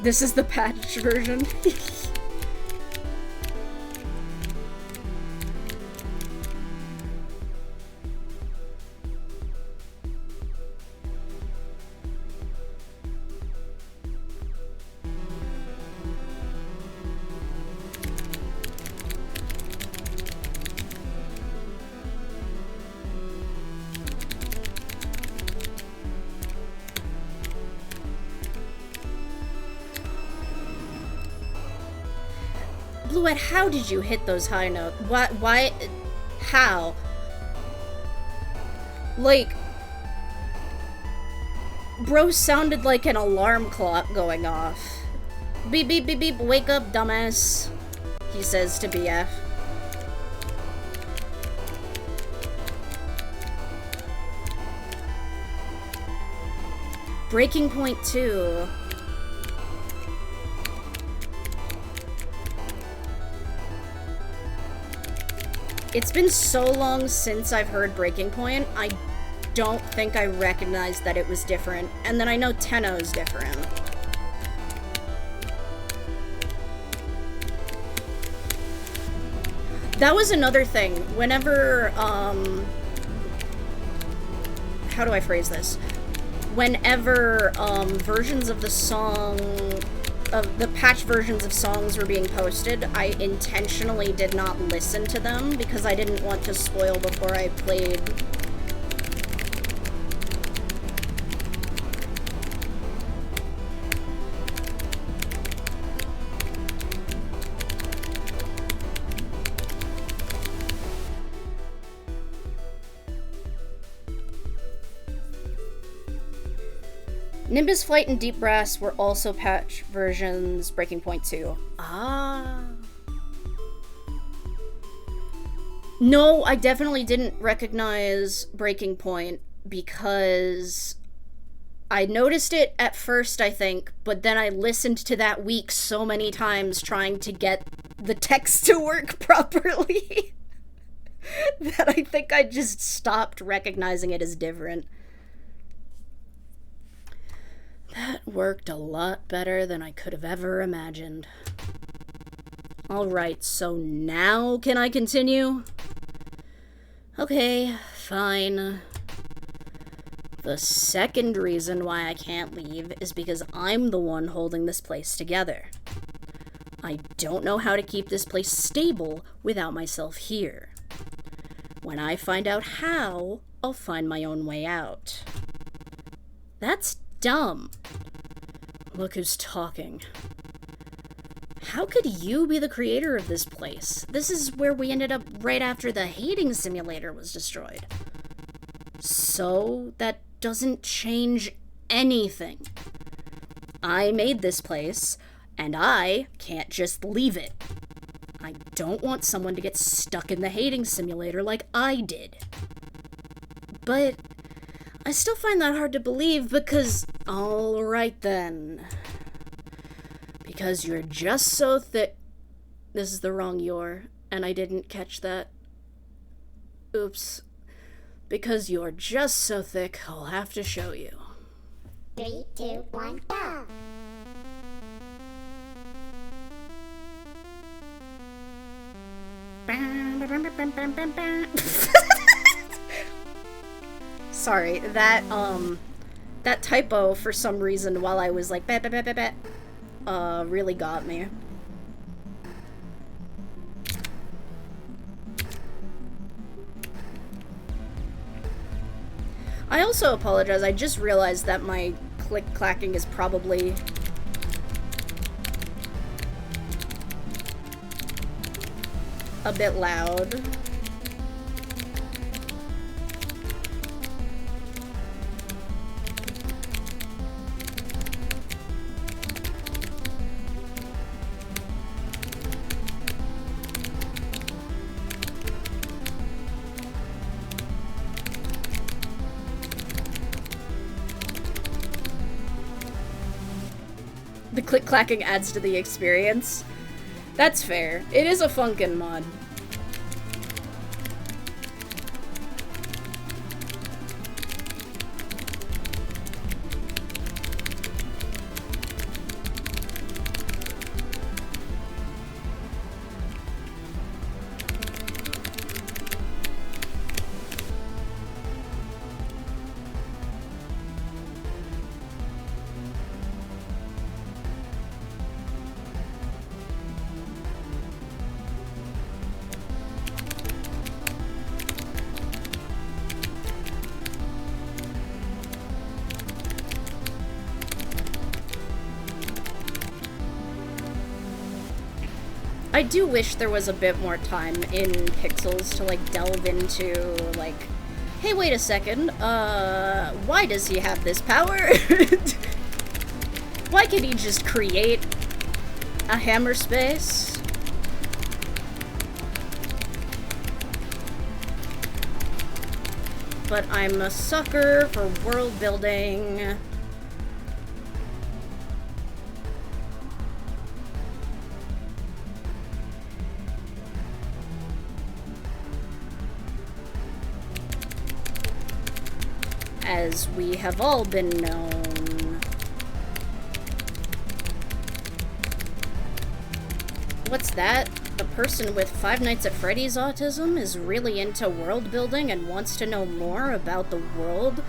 S1: This is the patched version. Silhouette, how did you hit those high notes? Why? How? Like, bro sounded like an alarm clock going off. Beep, beep, beep, beep, wake up, dumbass, he says to BF. Breaking Point 2. It's been so long since I've heard Breaking Point, I don't think I recognized that it was different. And then I know Tenno's different. That was another thing. Whenever, how do I phrase this? Whenever, versions of the song, of the patch versions of songs were being posted, I intentionally did not listen to them because I didn't want to spoil before I played. Nimbus Flight and Deep Brass were also patch versions, Breaking Point 2. Ah. No, I definitely didn't recognize Breaking Point because I noticed it at first, I think, but then I listened to that week so many times trying to get the text to work properly that I think I just stopped recognizing it as different. That worked a lot better than I could have ever imagined. Alright, so now can I continue? Okay, fine. The second reason why I can't leave is because I'm the one holding this place together. I don't know how to keep this place stable without myself here. When I find out how, I'll find my own way out. That's dumb. Look who's talking. How could you be the creator of this place? This is where we ended up right after the hating simulator was destroyed. So, that doesn't change anything. I made this place, and I can't just leave it. I don't want someone to get stuck in the hating simulator like I did. But I still find that hard to believe because, alright then. Because you're just so thick. This is the wrong you're, and I didn't catch that. Oops. Because you're just so thick, I'll have to show you.
S2: 3, 2, 1, go!
S1: Sorry, that typo for some reason while I was like really got me. I also apologize, I just realized that my click-clacking is probably a bit loud. The click-clacking adds to the experience. That's fair. It is a Funkin' mod. I do wish there was a bit more time in Pixels to, like, delve into, like, hey, wait a second, why does he have this power? Why can't he just create a hammer space? But I'm a sucker for world building. As we have all been known. What's that? The person with Five Nights at Freddy's autism is really into world building and wants to know more about the world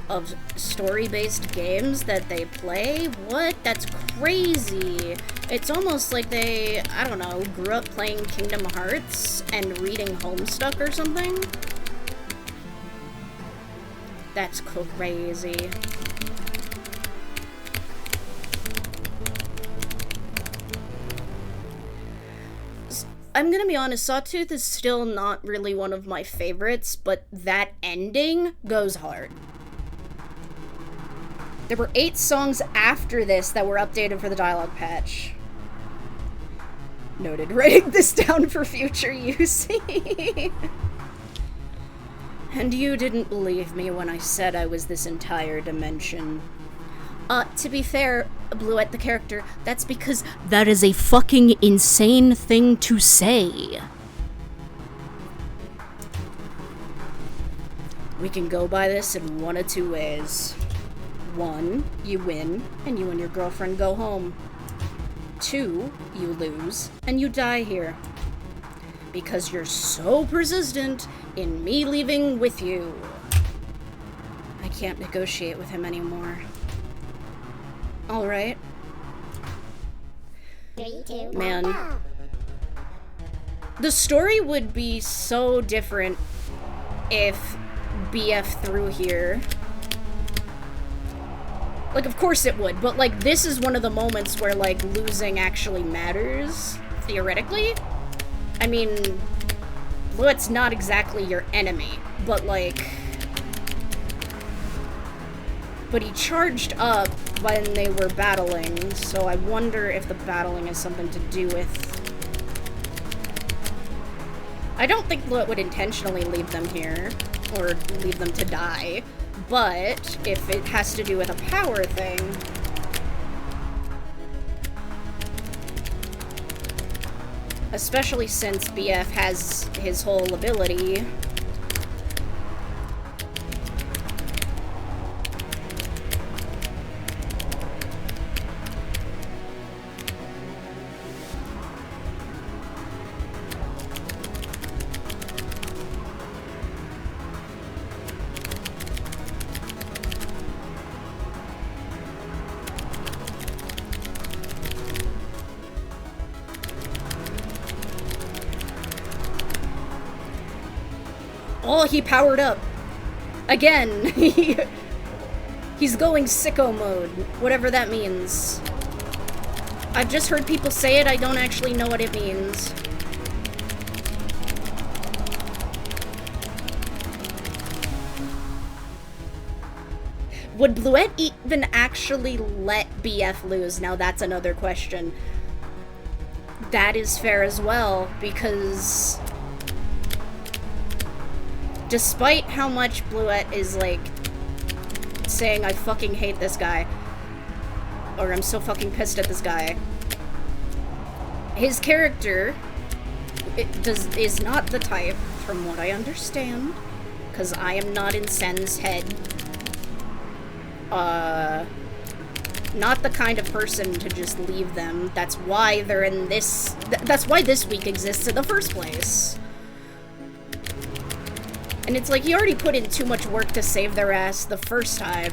S1: of story-based games that they play? What? That's crazy. It's almost like they, I don't know, grew up playing Kingdom Hearts and reading Homestuck or something. That's crazy. I'm gonna be honest, Sawtooth is still not really one of my favorites, but that ending goes hard. There were 8 songs after this that were updated for the dialogue patch. Noted. Writing this down for future use. And you didn't believe me when I said I was this entire dimension. To be fair, Bluette the character, that's because that is a fucking insane thing to say. We can go by this in one of 2 ways. 1, you win, and you and your girlfriend go home. 2, you lose, and you die here. Because you're so persistent in me leaving with you. I can't negotiate with him anymore. Alright.
S2: 3, 2, 1,
S1: Man.
S2: go.
S1: The story would be so different if BF threw here. Like, of course it would, but, like, this is one of the moments where, like, losing actually matters, theoretically. I mean, Bluette's not exactly your enemy, but, like... But he charged up when they were battling, so I wonder if the battling has something to do with... I don't think Bluette would intentionally leave them here, or leave them to die, but if it has to do with a power thing... Especially since BF has his whole ability. Oh, he powered up. Again. He's going sicko mode. Whatever that means. I've just heard people say it, I don't actually know what it means. Would Bluette even actually let BF lose? Now that's another question. That is fair as well, because... Despite how much Bluette is, like, saying I fucking hate this guy, or I'm so fucking pissed at this guy, his character is not the type, from what I understand, because I am not in Sen's head, not the kind of person to just leave them. That's why they're in this... That's why this week exists in the first place. And it's like, he already put in too much work to save their ass the first time.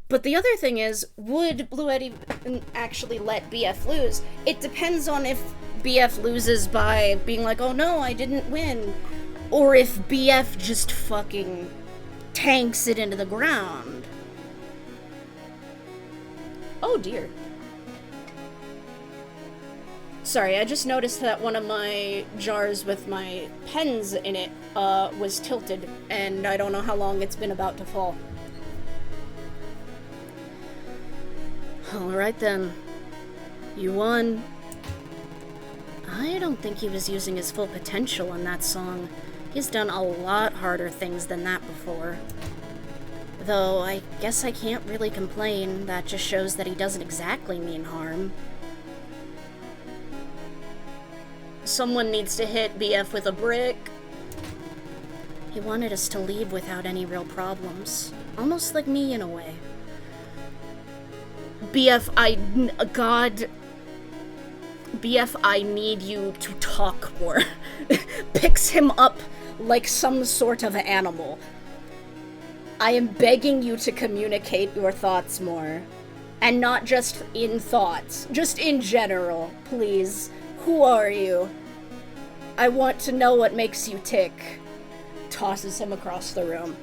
S1: But the other thing is, would Bluette even actually let BF lose? It depends on if BF loses by being like, oh no, I didn't win. Or if BF just fucking tanks it into the ground. Oh dear. Sorry, I just noticed that one of my jars with my pens in it was tilted, and I don't know how long it's been about to fall. Alright then. You won. I don't think he was using his full potential in that song. He's done a lot harder things than that before. Though, I guess I can't really complain. That just shows that he doesn't exactly mean harm. Someone needs to hit BF with a brick. He wanted us to leave without any real problems. Almost like me in a way. BF, BF, I need you to talk more. Picks him up like some sort of animal. I am begging you to communicate your thoughts more. And not just in thoughts. Just in general, please. Who are you? I want to know what makes you tick. Tosses him across the room.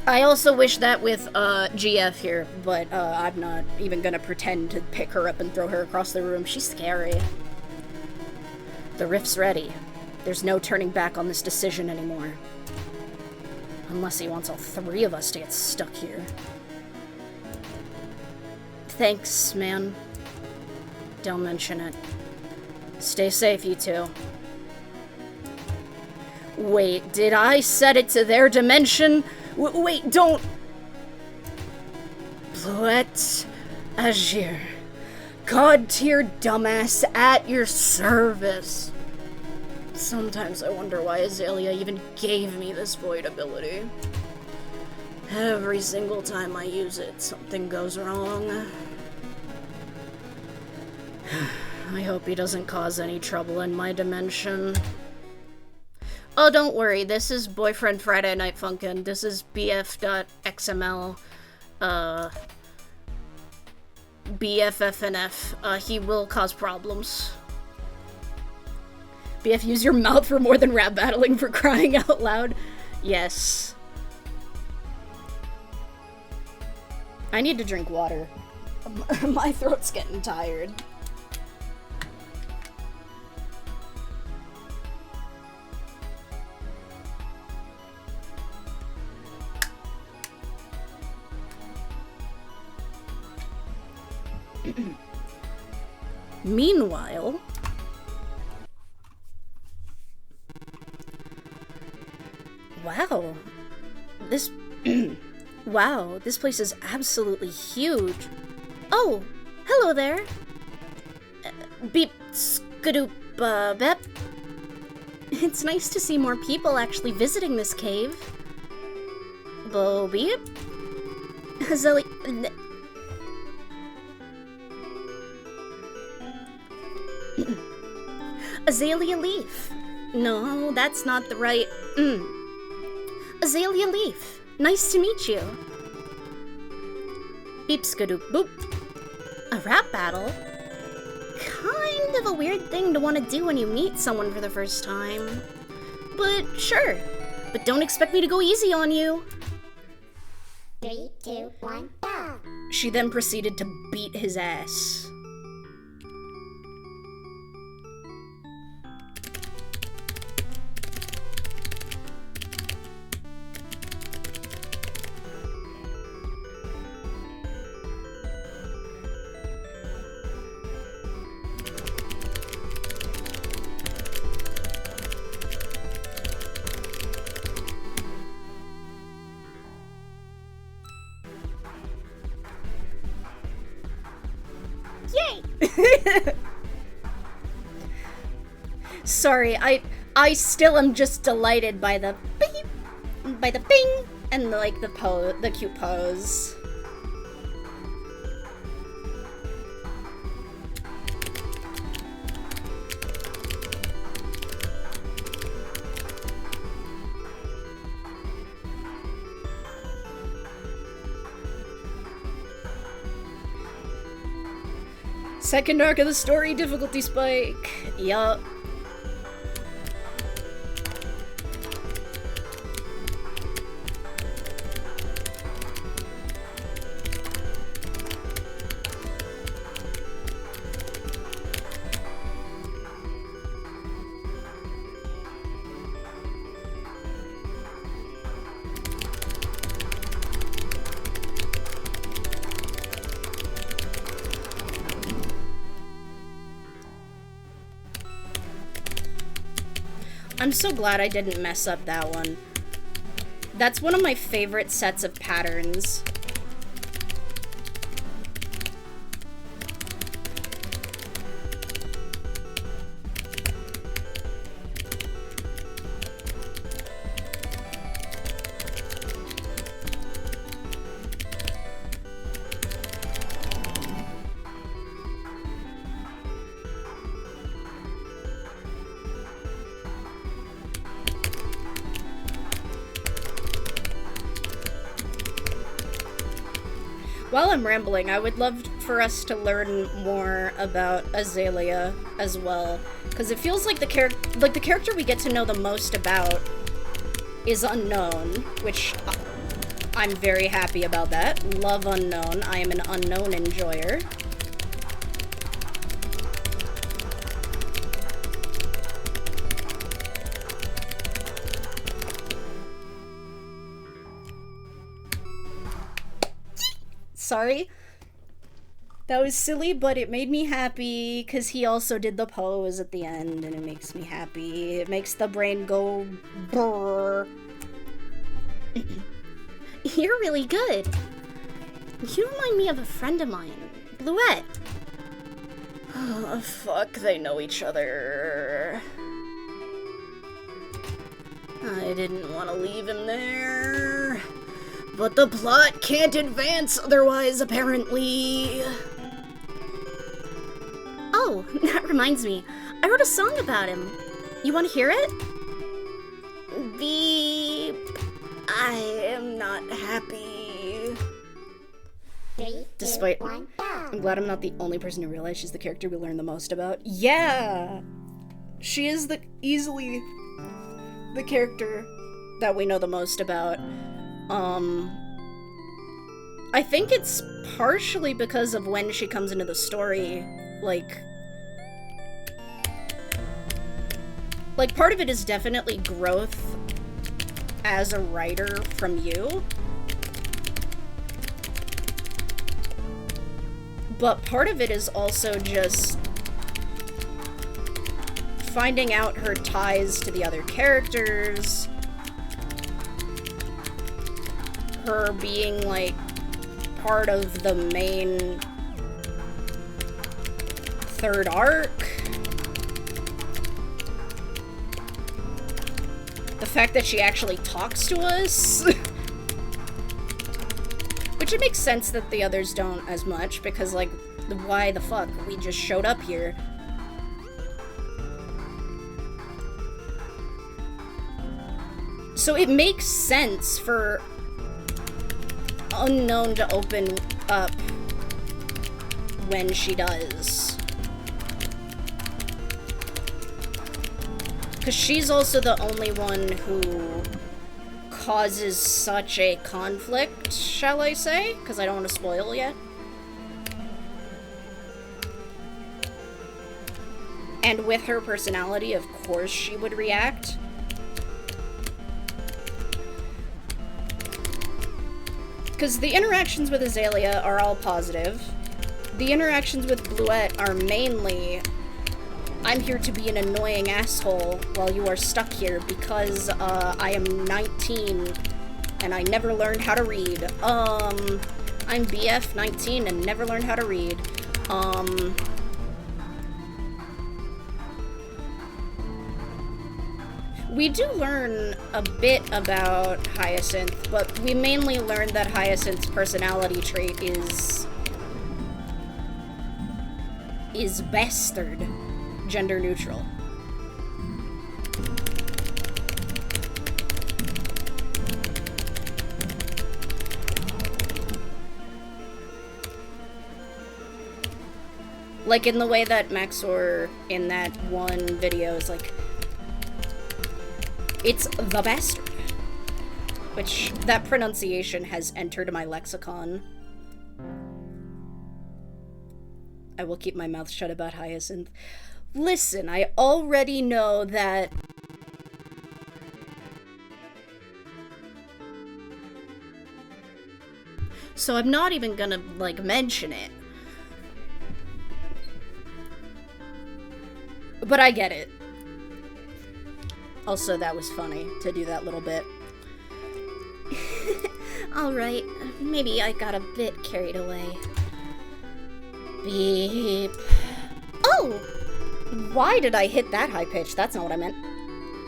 S1: I also wish that with GF here, but I'm not even gonna pretend to pick her up and throw her across the room. She's scary. The rift's ready. There's no turning back on this decision anymore. Unless he wants all three of us to get stuck here. Thanks, man. Don't mention it. Stay safe, you two. Wait, did I set it to their dimension? Wait, don't... Bluet Agir. God-tier dumbass at your service. Sometimes I wonder why Azalea even gave me this void ability. Every single time I use it, something goes wrong. I hope he doesn't cause any trouble in my dimension. Oh, don't worry, this is Boyfriend Friday Night Funkin'. This is bf.xml, BFFNF. He will cause problems. BF, use your mouth for more than rap battling, for crying out loud. Yes. I need to drink water. My throat's getting tired. Meanwhile, wow, this wow, this place is absolutely huge. Oh, hello there. Beep skadoop bep. It's nice to see more people actually visiting this cave. Bo beep. Zelly. Azalea Leaf. No, that's not the right... Azalea Leaf. Nice to meet you. Beep skadoop boop. A rap battle? Kind of a weird thing to want to do when you meet someone for the first time. But sure. But don't expect me to go easy on you.
S2: 3, 2, 1, go!
S1: She then proceeded to beat his ass. Sorry, I still am just delighted by the beep, by the bing, and like the cute pose. Second arc of the story, difficulty spike. Yup. I'm so glad I didn't mess up that one. That's one of my favorite sets of patterns. While I'm rambling, I would love for us to learn more about Azalea as well, because it feels like the character we get to know the most about is unknown, which I'm very happy about that. Love unknown. I am an unknown enjoyer. Sorry. That was silly, but it made me happy because he also did the pose at the end, and it makes me happy. It makes the brain go brrr.
S2: You're really good. You remind me of a friend of mine, Bluette.
S1: Oh, fuck, they know each other. I didn't want to leave him there. But the plot can't advance otherwise, apparently.
S2: Oh, that reminds me. I wrote a song about him. You want to hear it?
S1: Beep. I am not happy. Despite, I'm glad I'm not the only person who realized she's the character we learn the most about. Yeah! She is easily the character that we know the most about. I think it's partially because of when she comes into the story, like part of it is definitely growth as a writer from you, but part of it is also just finding out her ties to the other characters, her being, like, part of the main third arc. The fact that she actually talks to us. Which it makes sense that the others don't as much, because, like, why the fuck? We just showed up here. So it makes sense for Unknown to open up when she does. Because she's also the only one who causes such a conflict, shall I say? Because I don't want to spoil yet. And with her personality, of course she would react. Because the interactions with Azalea are all positive. The interactions with Bluette are mainly, I'm here to be an annoying asshole while you are stuck here because I am 19 and I never learned how to read. I'm BF 19 and never learned how to read. We do learn a bit about Hyacinth, but we mainly learn that Hyacinth's personality trait is bastard, gender neutral. Like in the way that Maxor in that one video is like, it's the bastard. Which, that pronunciation has entered my lexicon. I will keep my mouth shut about Hyacinth. Listen, I already know that... So I'm not even gonna, like, mention it. But I get it. Also, that was funny to do that little bit.
S2: Alright, maybe I got a bit carried away. Beep.
S1: Oh! Why did I hit that high pitch? That's not what I meant.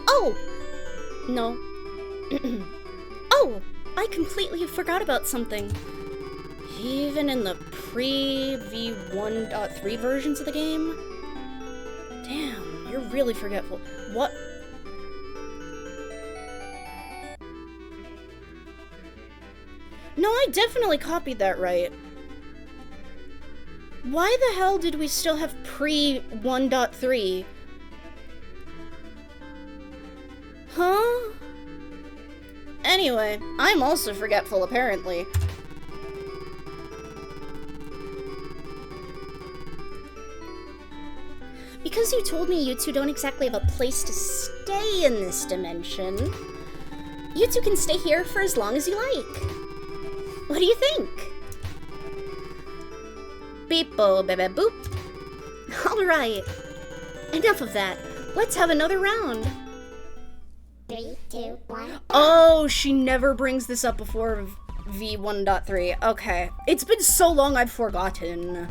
S2: Oh! No. Oh! I completely forgot about something.
S1: Even in the pre-V1.3 versions of the game? Damn, you're really forgetful. What? No, I definitely copied that right. Why the hell did we still have pre-1.3? Huh? Anyway, I'm also forgetful, apparently.
S2: Because you told me you two don't exactly have a place to stay in this dimension, you two can stay here for as long as you like. What do you think?
S1: Beep-bo, baby boop.
S2: Alright. Enough of that. Let's have another round.
S3: 3, 2, 1.
S1: Oh, she never brings this up before V1.3. Okay. It's been so long I've forgotten.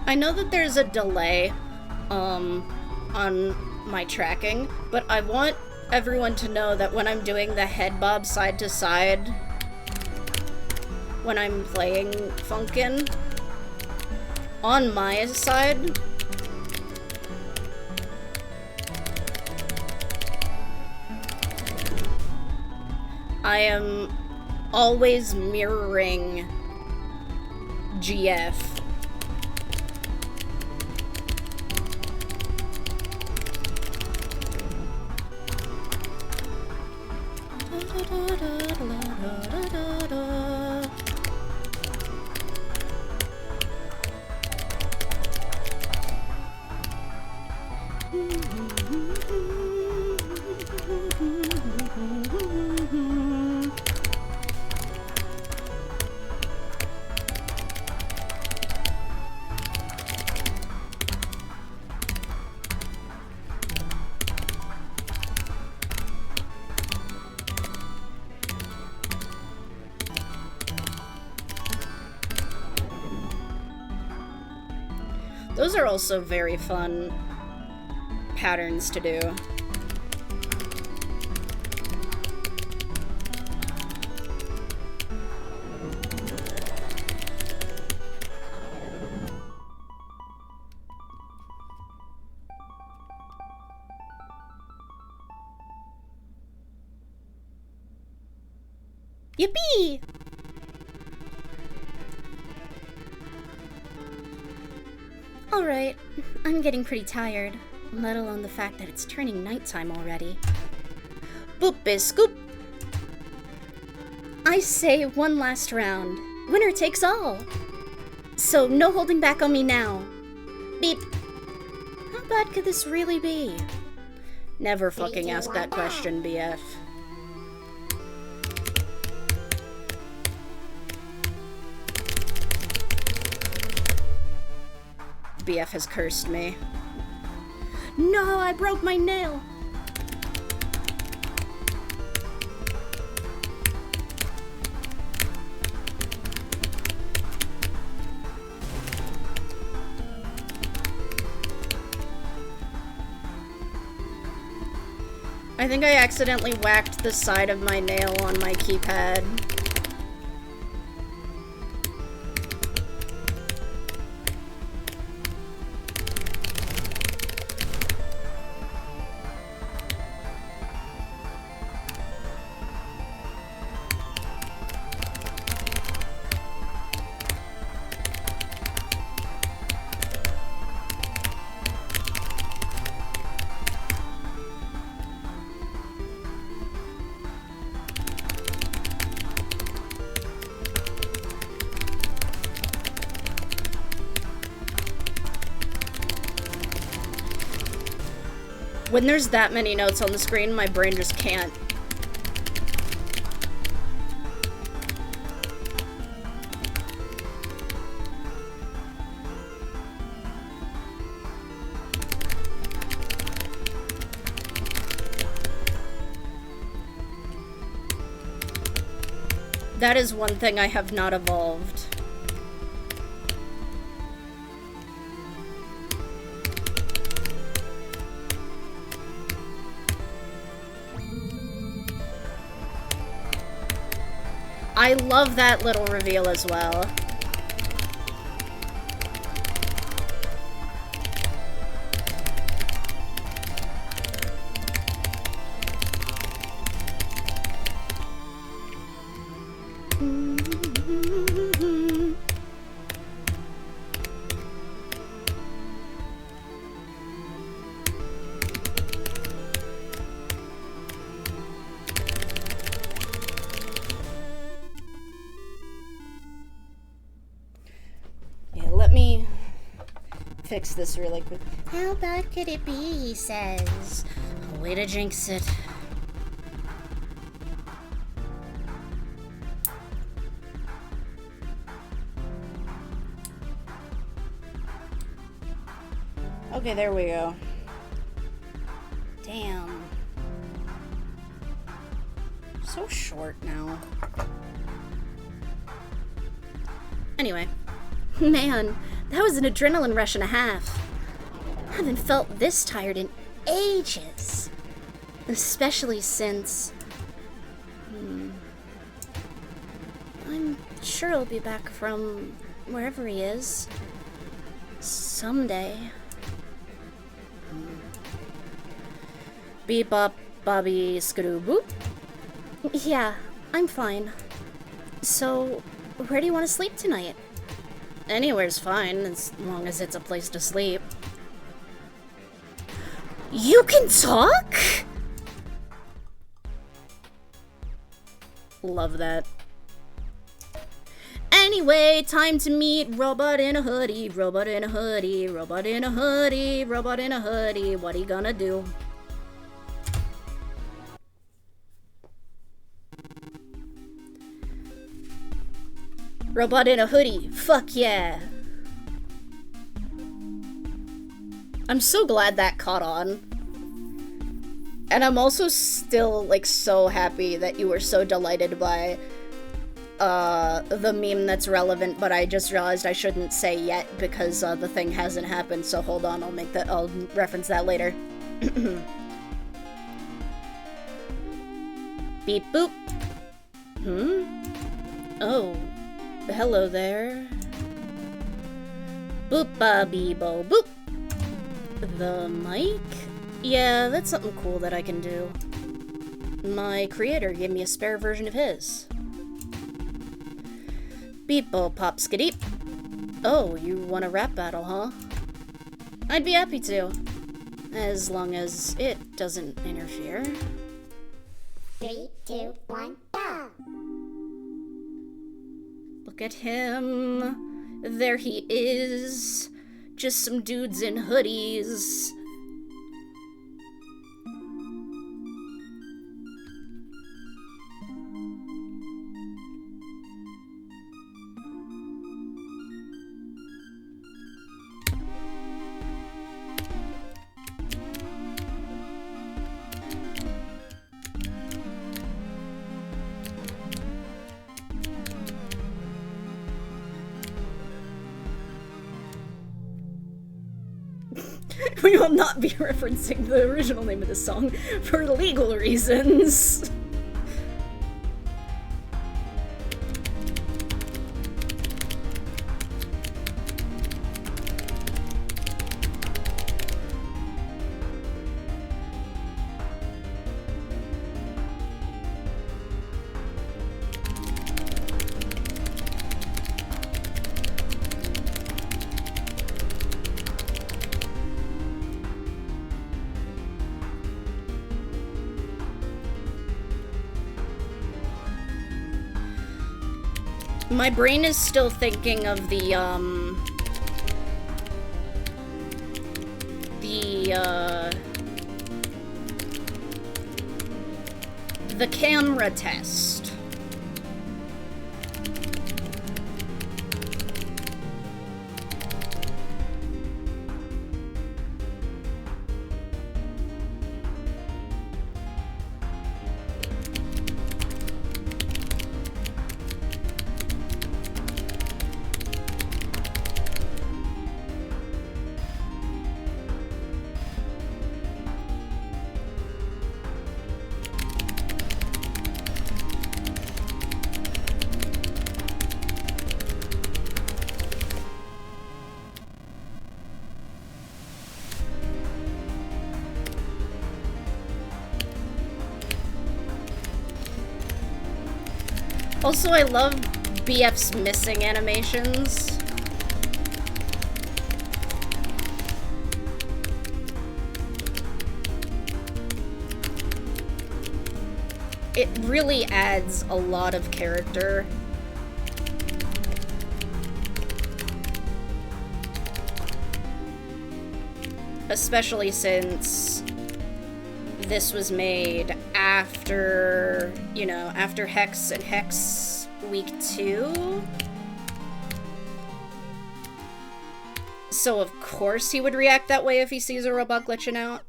S1: I know that there's a delay on my tracking, but I want everyone to know that when I'm doing the head bob side to side when I'm playing Funkin, on my side, I am always mirroring GF. Those are also very fun patterns to do.
S2: Yippee! Alright, I'm getting pretty tired, let alone the fact that it's turning nighttime already.
S1: Boop scoop!
S2: I say one last round. Winner takes all. So no holding back on me now. Beep. How bad could this really be?
S1: Never fucking ask that question, BF. BF has cursed me.
S2: No, I broke my nail.
S1: I think I accidentally whacked the side of my nail on my keypad. When there's that many notes on the screen, my brain just can't. That is one thing I have not evolved. I love that little reveal as well. Fix this really quick.
S2: How bad could it be, he says.
S1: Way to jinx it. Okay, there we go. Damn. So short now. Anyway.
S2: Man, that was an adrenaline rush and a half. I haven't felt this tired in ages. Especially since... I'm sure he'll be back from wherever he is. Someday.
S1: Beep bop bobby skadoo boop.
S2: Yeah, I'm fine. So, where do you want to sleep tonight?
S1: Anywhere's fine, as long as it's a place to sleep.
S2: You can talk?!
S1: Love that. Anyway, time to meet robot in a hoodie, robot in a hoodie, robot in a hoodie, robot in a hoodie. What are you gonna do? Robot in a hoodie. Fuck yeah. I'm so glad that caught on. And I'm also still, like, so happy that you were so delighted by the meme that's relevant, but I just realized I shouldn't say yet because the thing hasn't happened, so hold on, I'll reference that later. Beep boop. Oh. Hello there. Boop-ba-bee-bo boop. The mic? Yeah, that's something cool that I can do. My creator gave me a spare version of his. Beep-bo-pop-skadeep. Oh, you want a rap battle, huh? I'd be happy to. As long as it doesn't interfere.
S3: 3, 2, 1, go!
S1: Look at him. There he is. Just some dudes in hoodies. We will not be referencing the original name of the song for legal reasons. My brain is still thinking of the The camera test. Also, I love BF's missing animations. It really adds a lot of character. Especially since this was made after, you know, after Hex and Hex Week 2. So of course he would react that way if he sees a robot glitching out.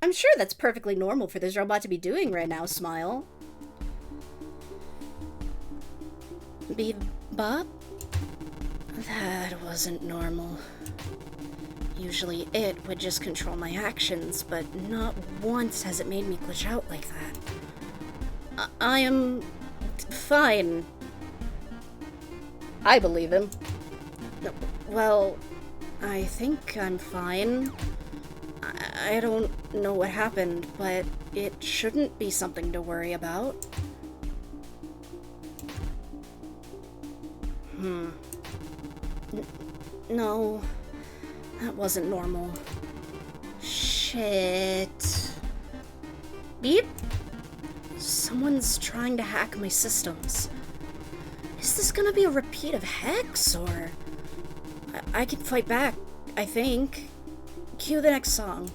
S1: I'm sure that's perfectly normal for this robot to be doing right now, Smile. Bebop? That wasn't normal. Usually it would just control my actions, but not once has it made me glitch out like that. I am fine. I believe him. Well, I think I'm fine. I don't know what happened, but it shouldn't be something to worry about. No. That wasn't normal. Shit. Beep? Someone's trying to hack my systems. Is this gonna be a repeat of Hex, or... I can fight back, I think. Cue the next song.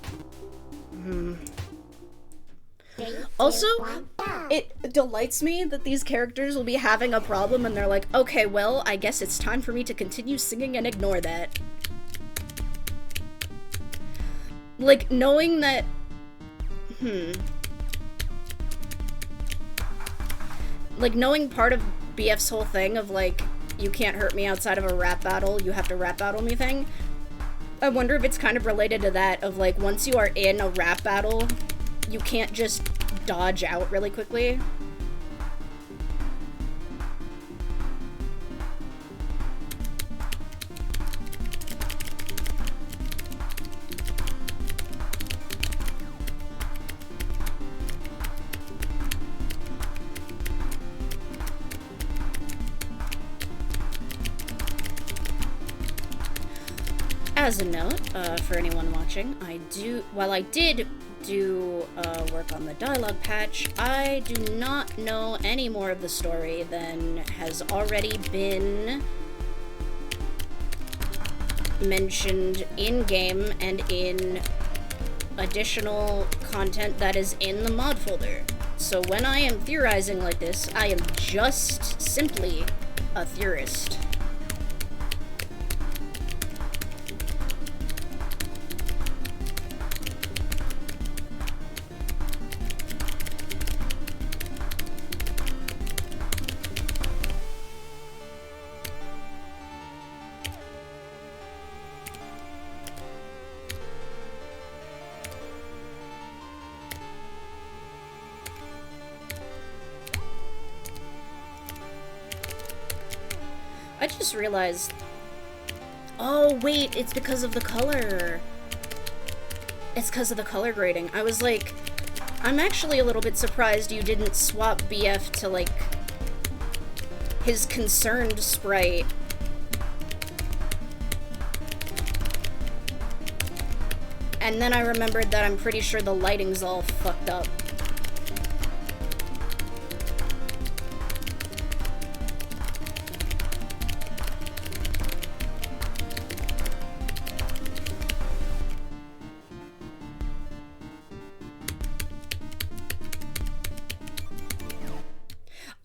S1: Also, it delights me that these characters will be having a problem and they're like, okay, well, I guess it's time for me to continue singing and ignore that. Like, knowing that... Like, knowing part of BF's whole thing of, like, you can't hurt me outside of a rap battle, you have to rap battle me thing. I wonder if it's kind of related to that, of, like, once you are in a rap battle, you can't just dodge out really quickly. As a note, for anyone watching, while I did do work on the dialogue patch, I do not know any more of the story than has already been mentioned in-game and in additional content that is in the mod folder. So when I am theorizing like this, I am just simply a theorist. I just realized... Oh, wait, it's because of the color. It's because of the color grading. I was like, I'm actually a little bit surprised you didn't swap BF to, like, his concerned sprite. And then I remembered that I'm pretty sure the lighting's all fucked up.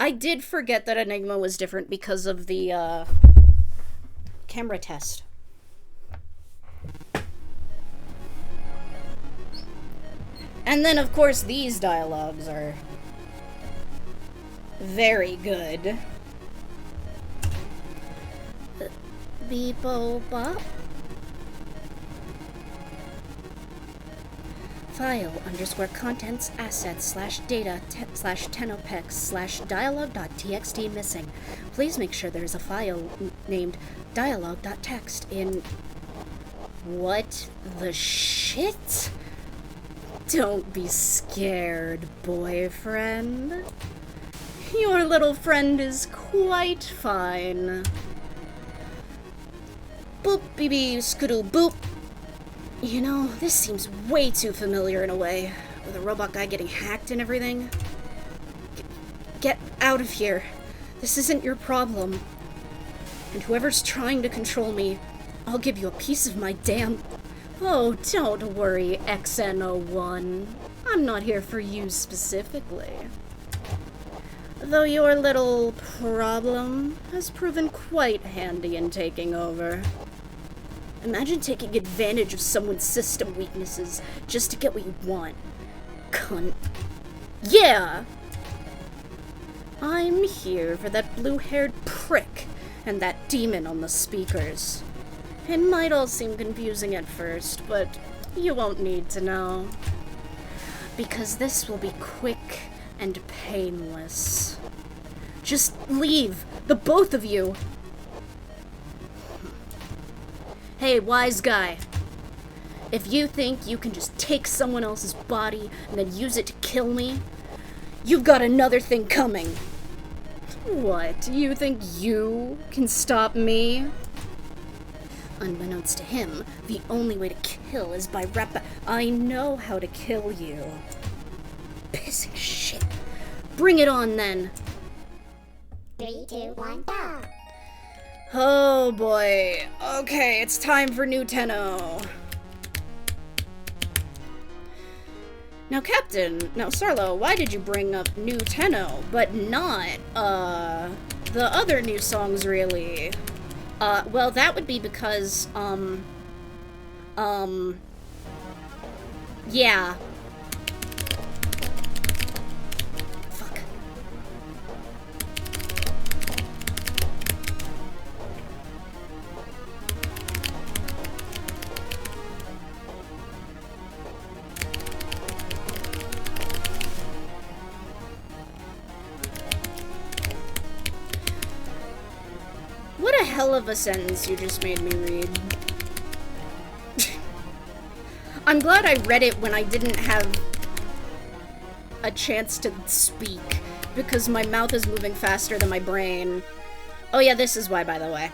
S1: I did forget that Enigma was different because of the, camera test. And then, of course, these dialogues are very good.
S2: Beepo bop. File _ contents assets / data / tenopex / dialogue.txt missing. Please make sure there's a file named dialogue.txt in. What the shit? Don't be scared, boyfriend. Your little friend is quite fine. Boop, beep, skidoo, boop. You know, this seems way too familiar in a way, with a robot guy getting hacked and everything. Get out of here. This isn't your problem. And whoever's trying to control me, I'll give you a piece of my damn... Oh, don't worry, XN01. I'm not here for you specifically. Though your little problem has proven quite handy in taking over. Imagine taking advantage of someone's system weaknesses just to get what you want. Cunt. Yeah! I'm here for that blue-haired prick and that demon on the speakers. It might all seem confusing at first, but you won't need to know. Because this will be quick and painless. Just leave, the both of you! Hey, wise guy. If you think you can just take someone else's body and then use it to kill me, you've got another thing coming. What, you think you can stop me? Unbeknownst to him, the only way to kill is by I know how to kill you. Pissing shit. Bring it on, then.
S3: 3, 2, 1, go!
S1: Oh, boy. Okay, it's time for new Tenno. Now, Sarlo, why did you bring up new Tenno, but not, the other new songs, really? Well, that would be because, yeah. Fuck. What a hell of a sentence you just made me read. I'm glad I read it when I didn't have a chance to speak, because my mouth is moving faster than my brain. Oh yeah, this is why, by the way.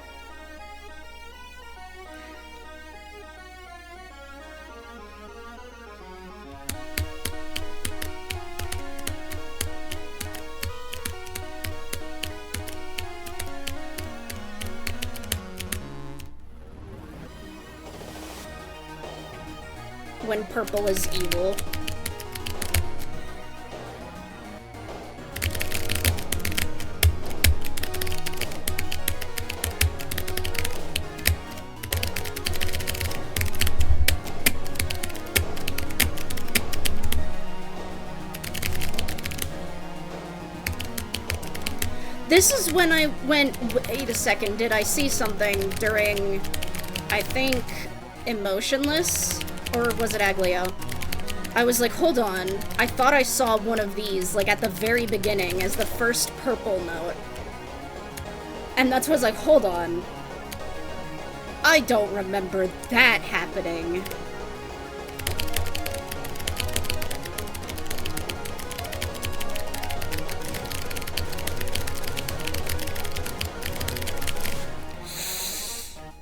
S1: When purple is evil. This is when I went, wait a second, did I see something during, I think, Emotionless? Or was it Aglio? I was like, hold on. I thought I saw one of these, like, at the very beginning as the first purple note. And that's what I was like, hold on. I don't remember that happening.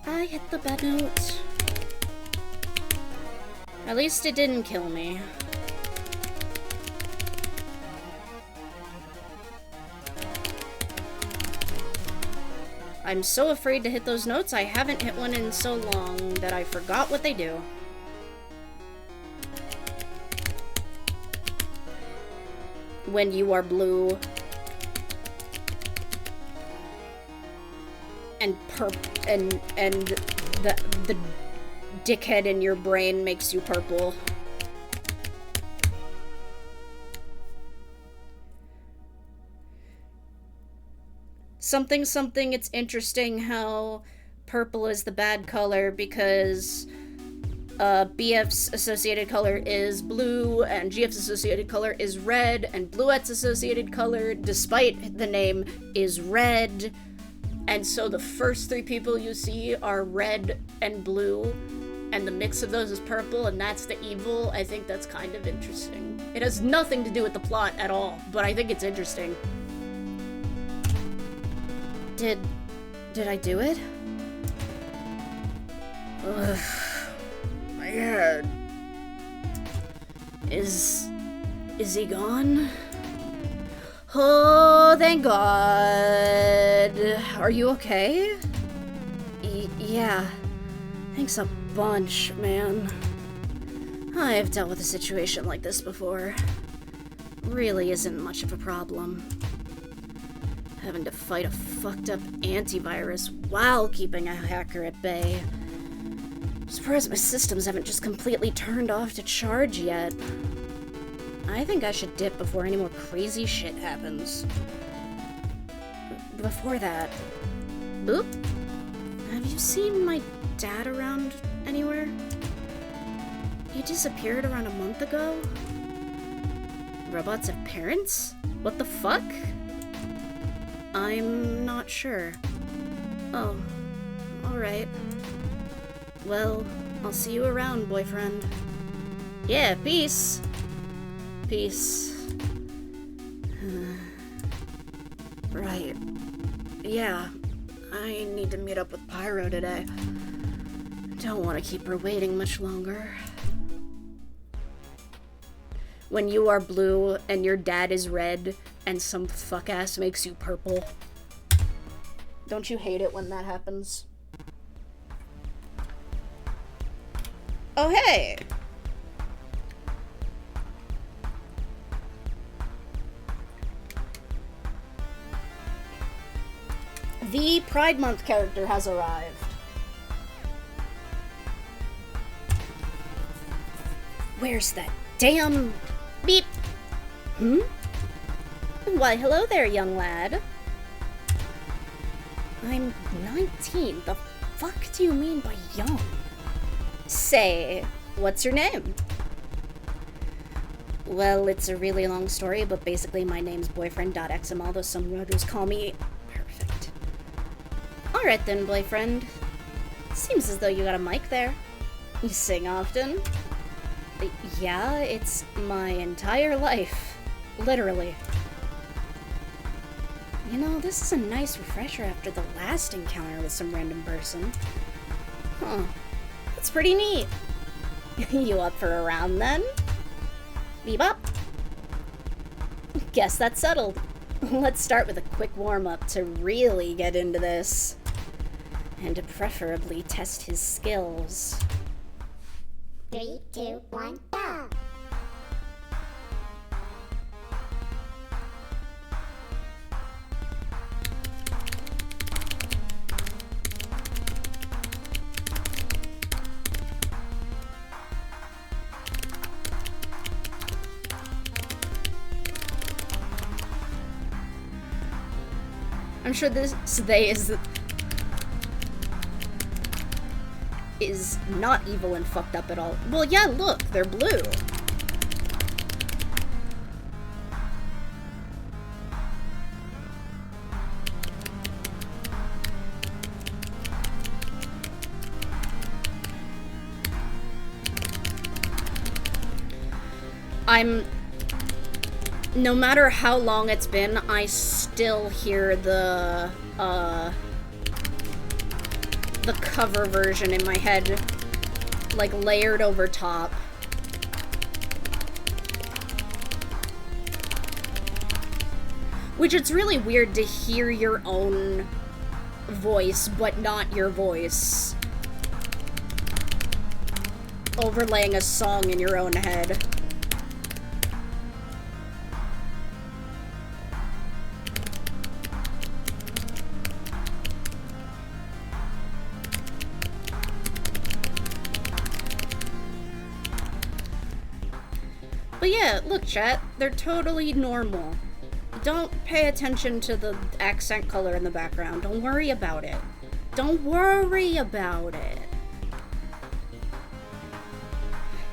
S1: I hit the bad note. At least it didn't kill me. I'm so afraid to hit those notes. I haven't hit one in so long that I forgot what they do. When you are blue. and the dickhead in your brain makes you purple. Something, it's interesting how purple is the bad color because BF's associated color is blue, and GF's associated color is red, and Bluette's associated color, despite the name, is red. And so the first three people you see are red and blue, and the mix of those is purple, and that's the evil. I think that's kind of interesting. It has nothing to do with the plot at all, but I think it's interesting. Did I do it? Ugh. My head. Is he gone? Oh, thank God. Are you okay? Yeah. Thanks a bunch, man. I've dealt with a situation like this before. Really isn't much of a problem. Having to fight a fucked up antivirus while keeping a hacker at bay. Surprised my systems haven't just completely turned off to charge yet. I think I should dip before any more crazy shit happens. Before that... Boop? Have you seen my dad around anywhere? He disappeared around a month ago? Robots have parents? What the fuck? I'm not sure. Oh, alright. Well, I'll see you around, boyfriend. Yeah, peace. Peace. Right. Yeah, I need to meet up with Pyro today. Don't want to keep her waiting much longer. When you are blue and your dad is red and some fuck-ass makes you purple. Don't you hate it when that happens? Oh, hey! The Pride Month character has arrived. Where's that damn... beep? Hmm? Why, hello there, young lad. I'm 19. The fuck do you mean by young? Say, what's your name? Well, it's a really long story, but basically my name's boyfriend.xml, though some roaders call me... Perfect. Alright then, boyfriend. Seems as though you got a mic there. You sing often? Yeah, it's my entire life. Literally. You know, this is a nice refresher after the last encounter with some random person. Huh. That's pretty neat. You up for a round then? Bebop? Guess that's settled. Let's start with a quick warm-up to really get into this. And to preferably test his skills.
S3: 3, 2, 1, go!
S1: I'm sure this they is not evil and fucked up at all. Well, yeah, look, they're blue. No matter how long it's been, I still hear the cover version in my head, like, layered over top. Which, it's really weird to hear your own voice, but not your voice. Overlaying a song in your own head. But yeah, look, chat, they're totally normal. Don't pay attention to the accent color in the background. Don't worry about it. Don't worry about it.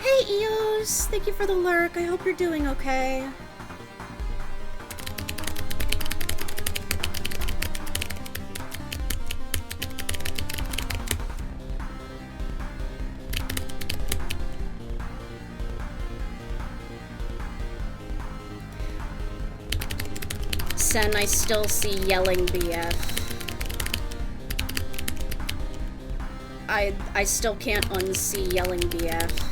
S1: Hey, Eos! Thank you for the lurk. I hope you're doing okay. Sen, I still see yelling BF. I still can't unsee yelling BF.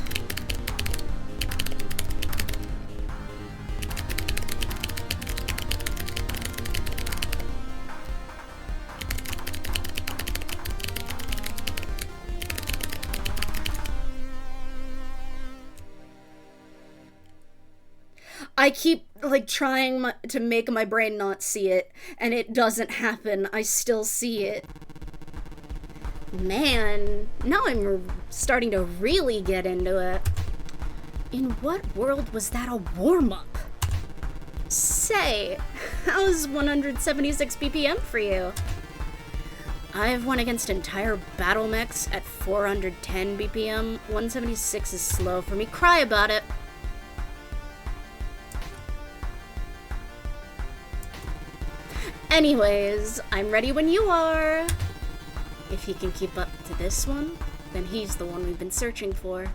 S1: I keep, like, trying to make my brain not see it, and it doesn't happen. I still see it. Man, now I'm starting to really get into it. In what world was that a warm-up? Say, how's 176 BPM for you? I've won against entire battle mechs at 410 BPM. 176 is slow for me. Cry about it. Anyways, I'm ready when you are. If he can keep up to this one, then he's the one we've been searching for.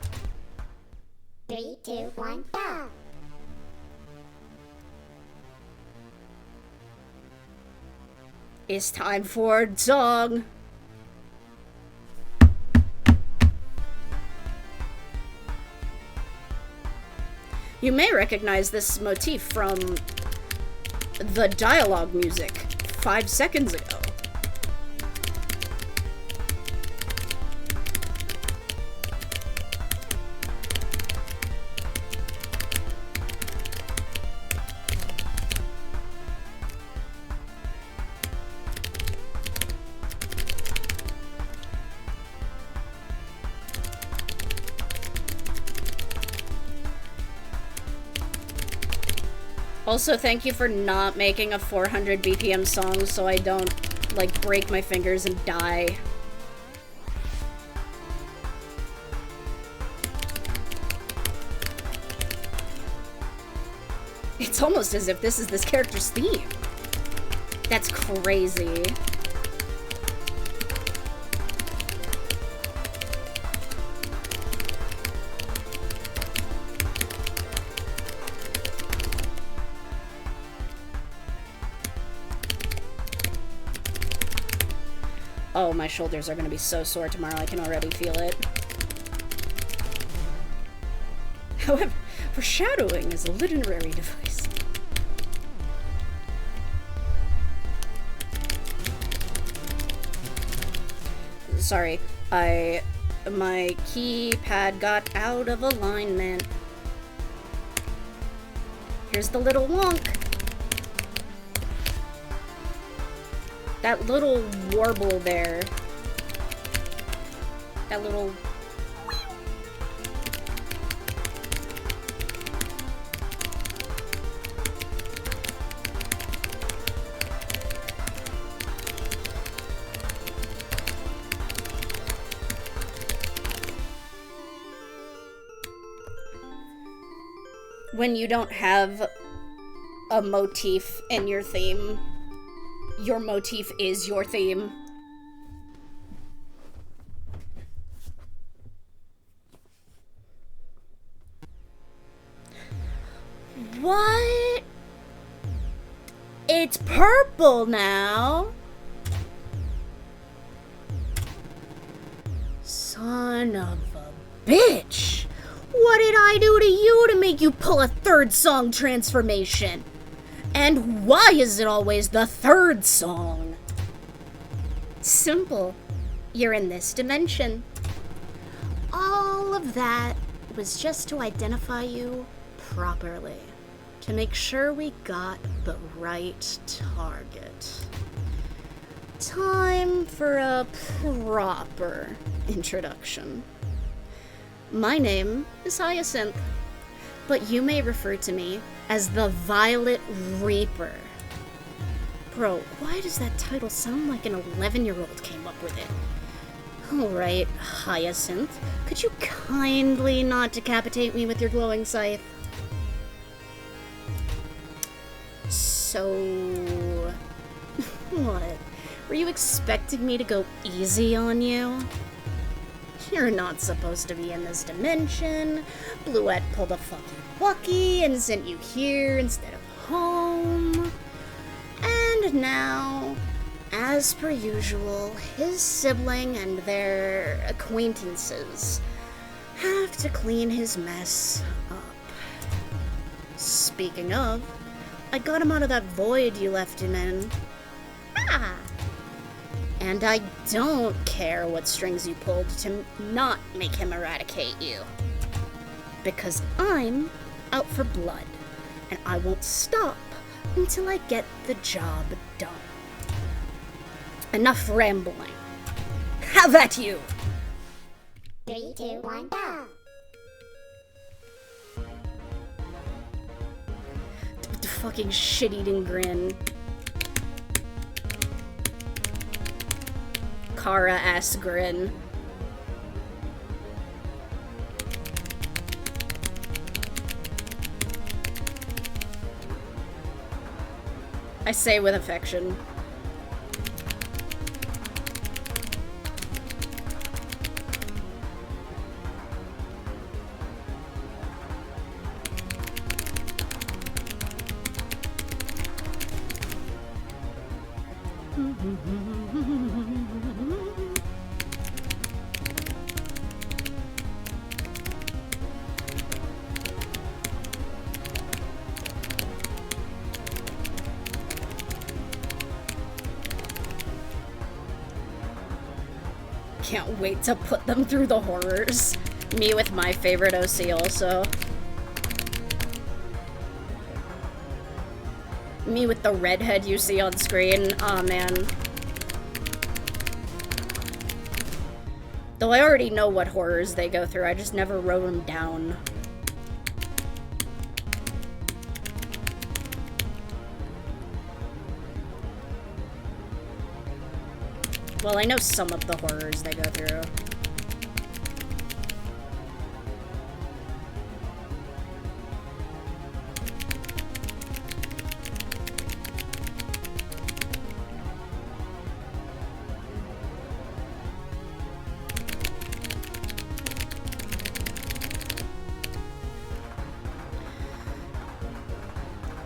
S3: 3, 2, 1, go!
S1: It's time for a song. You may recognize this motif from the dialogue music 5 seconds ago. Also, thank you for not making a 400 BPM song so I don't, like, break my fingers and die. It's almost as if this is this character's theme. That's crazy. Oh, my shoulders are gonna be so sore tomorrow, I can already feel it. However, foreshadowing is a literary device. Sorry, my keypad got out of alignment. Here's the little wonk. That little warble there. That little... When you don't have a motif in your theme, your motif is your theme. What? It's purple now. Son of a bitch. What did I do to you to make you pull a third song transformation? And why is it always the third song? Simple. You're in this dimension. All of that was just to identify you properly. To make sure we got the right target. Time for a proper introduction. My name is Hyacinth.
S2: but you may refer to me as the Violet Reaper. Bro, why does that title sound like an 11-year-old came up with it? Alright, Hyacinth, could you kindly not decapitate me with your glowing scythe? So... what? Were you expecting me to go easy on you? You're not supposed to be in this dimension. Bluette pulled a fucking Bucky and sent you here instead of home. And now, as per usual, his sibling and their acquaintances have to clean his mess up. Speaking of, I got him out of that void you left him in. Ah! And I don't care what strings you pulled to not make him eradicate you. Because I'm out for blood, and I won't stop until I get the job done. Enough rambling. Have at you!
S3: 3, 2, 1, go!
S2: The fucking shit-eating grin. Kara-ass grin. I say with affection. Can't wait to put them through the horrors. Me with my favorite OC also. Me with the redhead you see on screen. Aw, man. Though I already know what horrors they go through, I just never wrote them down. Well, I know some of the horrors they go through.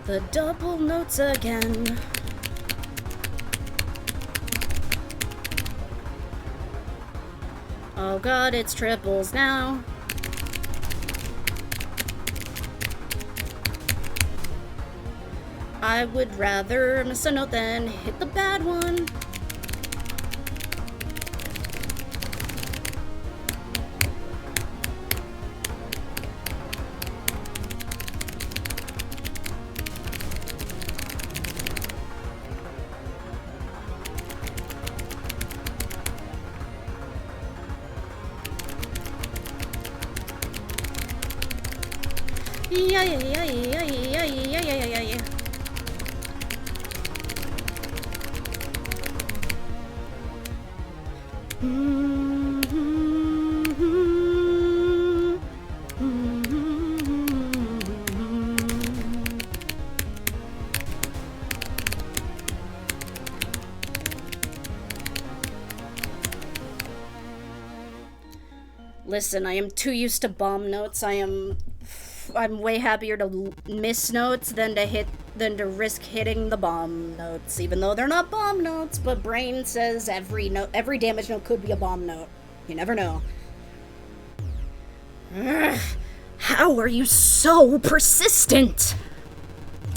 S2: The double notes again. Oh god, it's triples now. I would rather miss a note than hit the bad one. Yeah. Listen, I am too used to bomb notes. I'm way happier to miss notes than to risk hitting the bomb notes, even though they're not bomb notes, but brain says every damage note could be a bomb note. You never know. Ugh, how are you so persistent?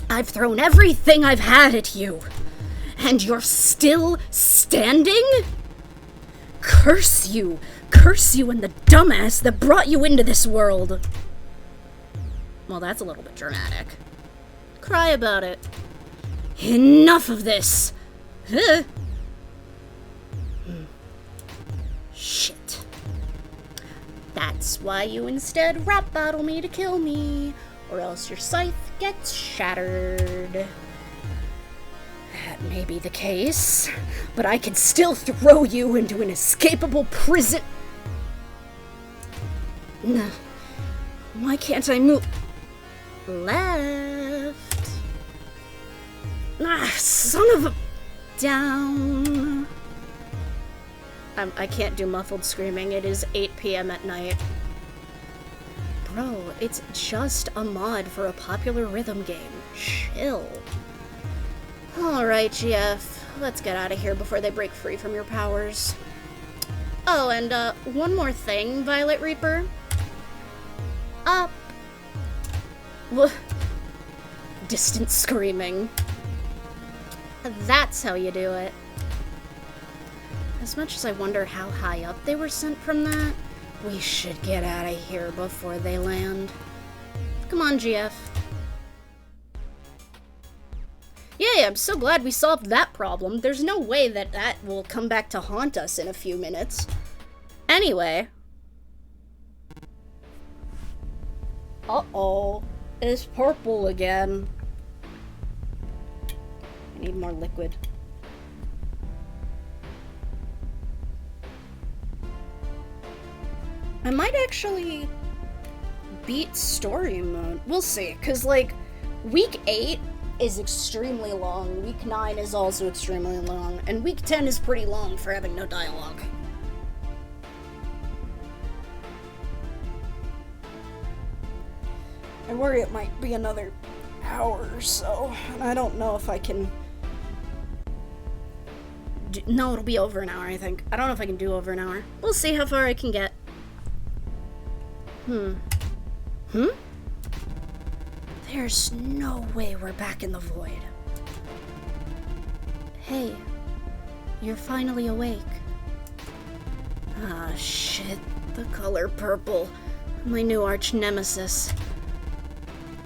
S2: I've thrown everything I've had at you, and you're still standing? Curse you and the dumbass that brought you into this world. Well, that's a little bit dramatic. Cry about it. Enough of this! Huh? Shit. That's why you instead rap battle me to kill me.
S1: or else your scythe gets shattered. That may be the case, but I can still throw you into an escapable prison. Nah. Why can't I move? Left. Ah, son of a... Down. I can't do muffled screaming. It is 8 p.m. at night. Bro, it's just a mod for a popular rhythm game. Chill. Alright, GF. Let's get out of here before they break free from your powers. Oh, and one more thing, Violet Reaper. Up. Distant screaming. That's how you do it. As much as I wonder how high up they were sent from that, we should get out of here before they land. Come on, GF. Yay, I'm so glad we solved that problem. There's no way that that will come back to haunt us in a few minutes. Anyway. Uh-oh. It's purple again. I need more liquid. I might actually beat story mode. We'll see, because, like, week 8 is extremely long, week 9 is also extremely long, and week 10 is pretty long for having no dialogue. I worry it might be another hour or so, and I don't know if I can... No, it'll be over an hour, I think. I don't know if I can do over an hour. We'll see how far I can get. There's no way we're back in the void. Hey, you're finally awake. Ah, shit. The color purple. My new arch nemesis.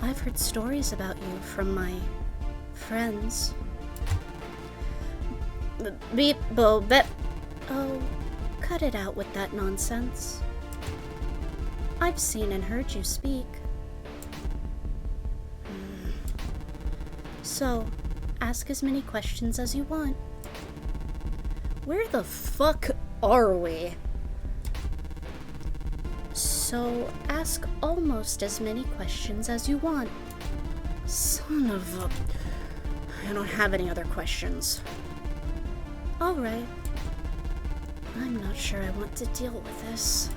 S1: I've heard stories about you from my friends. Beep, bo, bep. Oh, cut it out with that nonsense. I've seen and heard you speak. So, ask as many questions as you want. Where the fuck are we? So, ask almost as many questions as you want. Son of a... I don't have any other questions. Alright. I'm not sure I want to deal with this.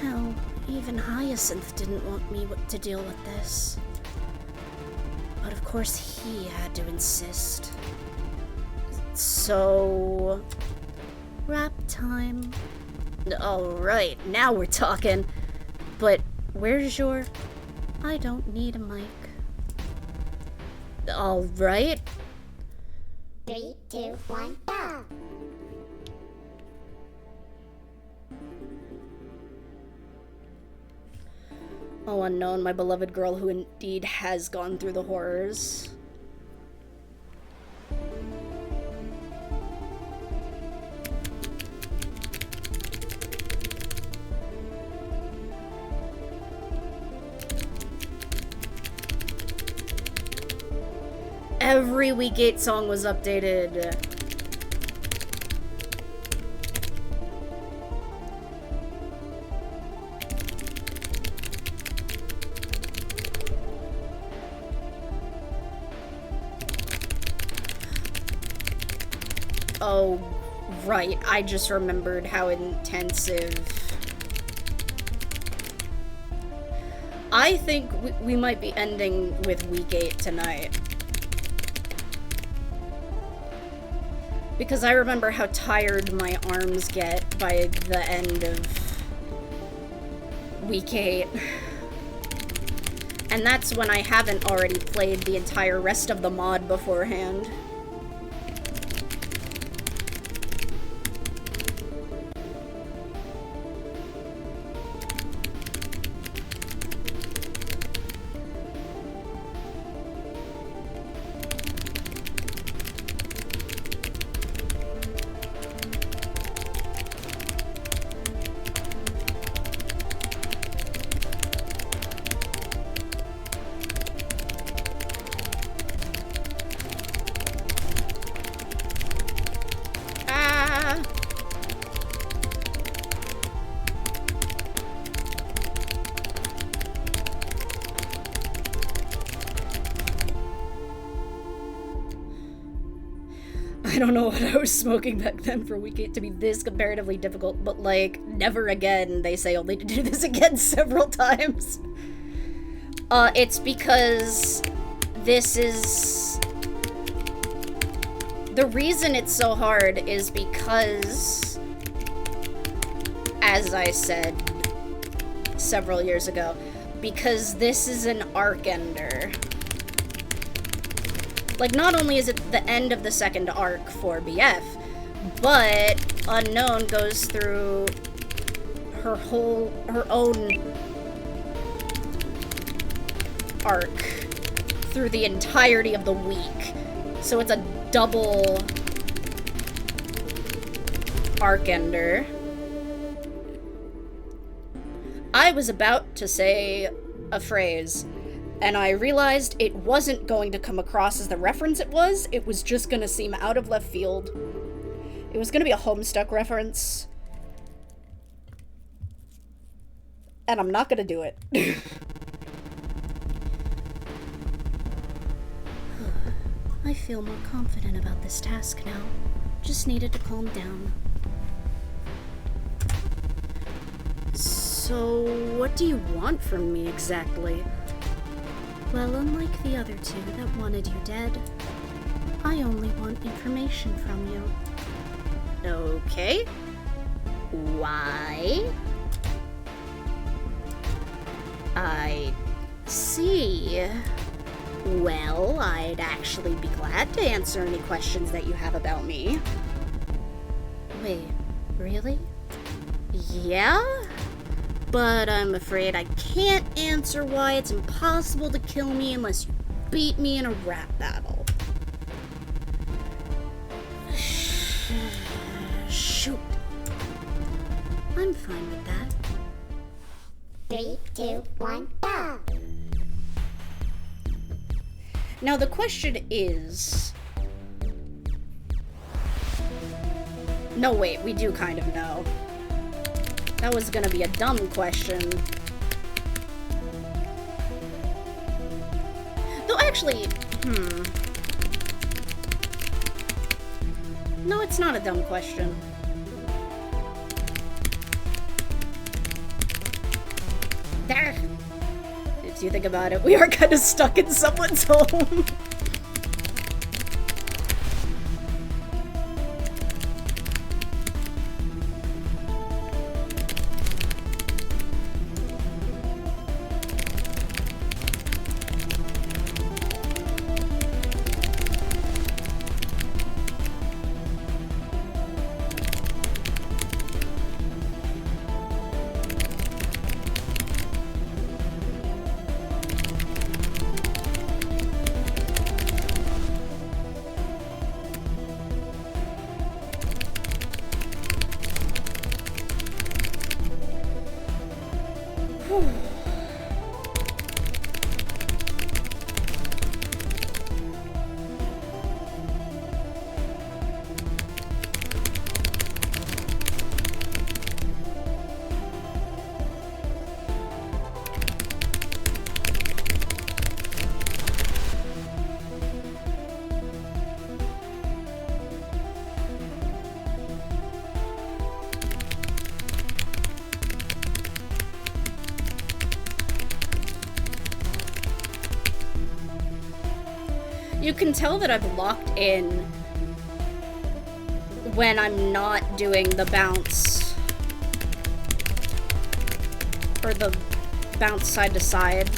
S1: Hell, even Hyacinth didn't want me to deal with this. But of course he had to insist. So... Rap time. Alright, now we're talking. But where's your... I don't need a mic. Alright.
S3: 3, 2, 1, go!
S1: Oh, unknown, my beloved girl who indeed has gone through the horrors. Every Week 8 song was updated. Oh, right. I just remembered how intensive. I think we might be ending with Week 8 tonight. Because I remember how tired my arms get by the end of Week 8. And that's when I haven't already played the entire rest of the mod beforehand. I don't know what I was smoking back then for Week 8 to be this comparatively difficult, but like, never again, they say only to do this again several times. It's because this is... The reason it's so hard is because, as I said several years ago, because this is an arc ender. Like, not only is it the end of the second arc for BF, but Unknown goes through her own arc through the entirety of the week. So it's a double arc ender. I was about to say a phrase, and I realized it wasn't going to come across as the reference it was just gonna seem out of left field. It was gonna be a Homestuck reference. And I'm not gonna do it.
S2: I feel more confident about this task now. Just needed to calm down.
S1: So, what do you want from me exactly?
S2: Well, unlike the other two that wanted you dead, I only want information from you.
S1: Okay. Why? I see. Well, I'd actually be glad to answer any questions that you have about me.
S2: Wait, really?
S1: Yeah? But I'm afraid I can't answer why it's impossible to kill me unless you beat me in a rap battle. Shoot.
S2: I'm fine with that.
S3: 3, 2, 1, go!
S1: Now the question is... No, wait, we do kind of know. That was gonna be a dumb question. Though actually, No, it's not a dumb question. There! If you think about it, we are kind of stuck in someone's home. You can tell that I've locked in when I'm not doing the bounce. Or the bounce side to side.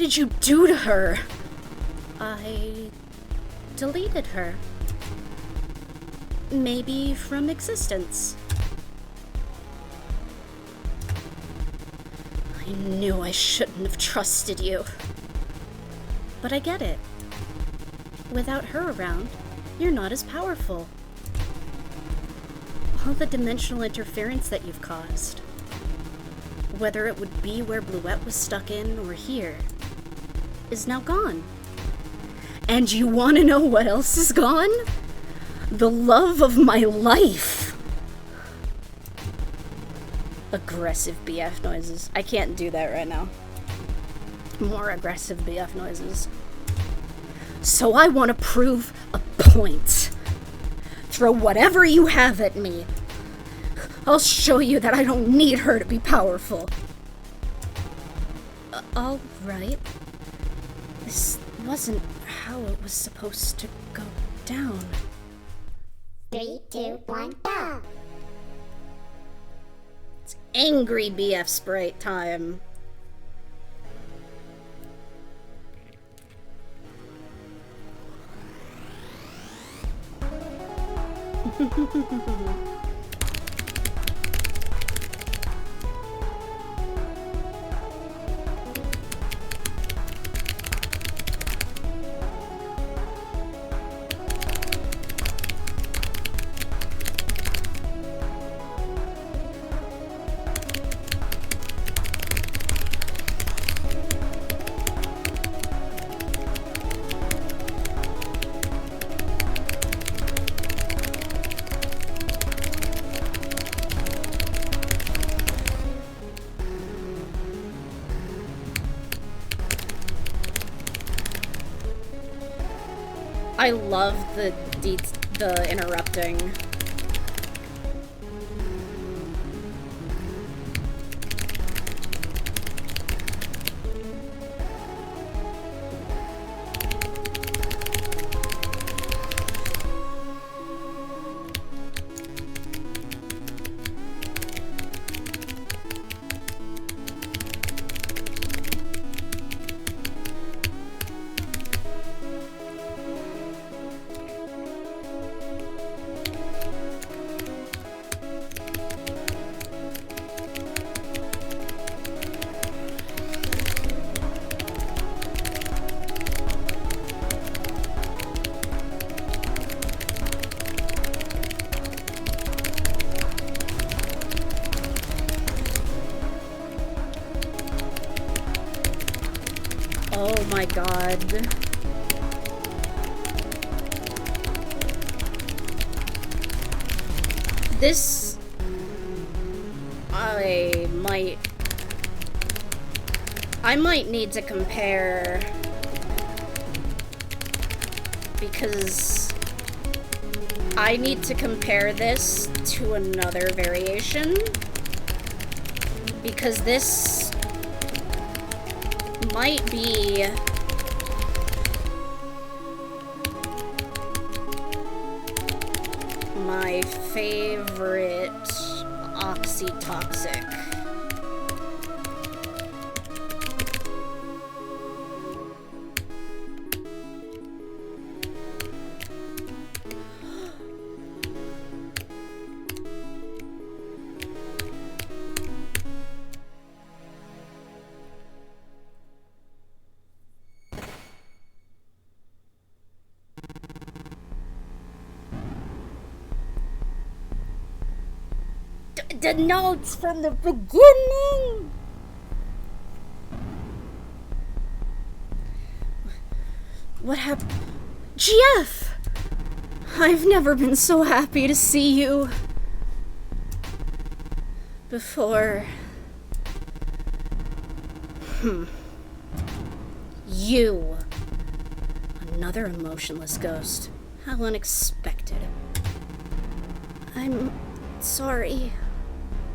S1: did you do to her?
S2: I deleted her. Maybe from existence.
S1: I knew I shouldn't have trusted you.
S2: But I get it. Without her around, you're not as powerful. All the dimensional interference that you've caused, whether it would be where Bluette was stuck in or here, is now gone.
S1: And you want to know what else is gone? The love of my life. Aggressive BF noises. I can't do that right now. More aggressive BF noises. So I want to prove a point. Throw whatever you have at me. I'll show you that I don't need her to be powerful.
S2: All right. This wasn't how it was supposed to go down.
S3: 3, 2, 1, go!
S1: It's angry BF sprite time. I love the interrupting. Oh my god. This... I might need to compare... because... I need to compare this to another variation. Because this... might be my favorite oxytoxic. The notes from the beginning! What happened? GF! I've never been so happy to see you before. You. Another emotionless ghost. How unexpected. I'm sorry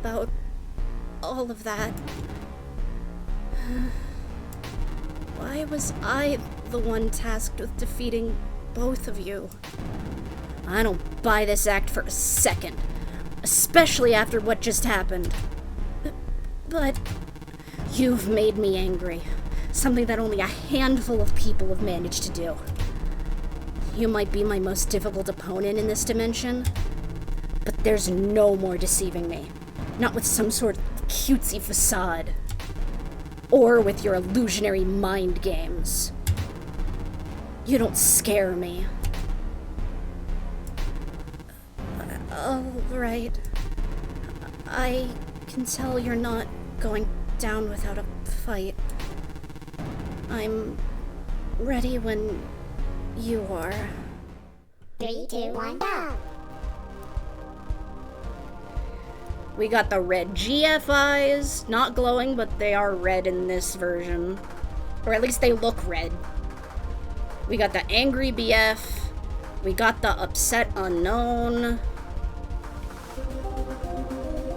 S1: about all of that. Why was I the one tasked with defeating both of you? I don't buy this act for a second, especially after what just happened. But you've made me angry,
S2: Something that only a handful of people have managed to do. You might be my most difficult opponent in this dimension, but there's no more deceiving me. Not with some sort of cutesy facade. Or with your illusionary mind games. You don't scare me. Alright. I can tell you're not going down without a fight. I'm ready when you are.
S3: 3, 2, 1, go!
S2: We got the red GF eyes. Not glowing, but they are red in this version. Or at least they look red. We got the angry BF. We got the upset unknown.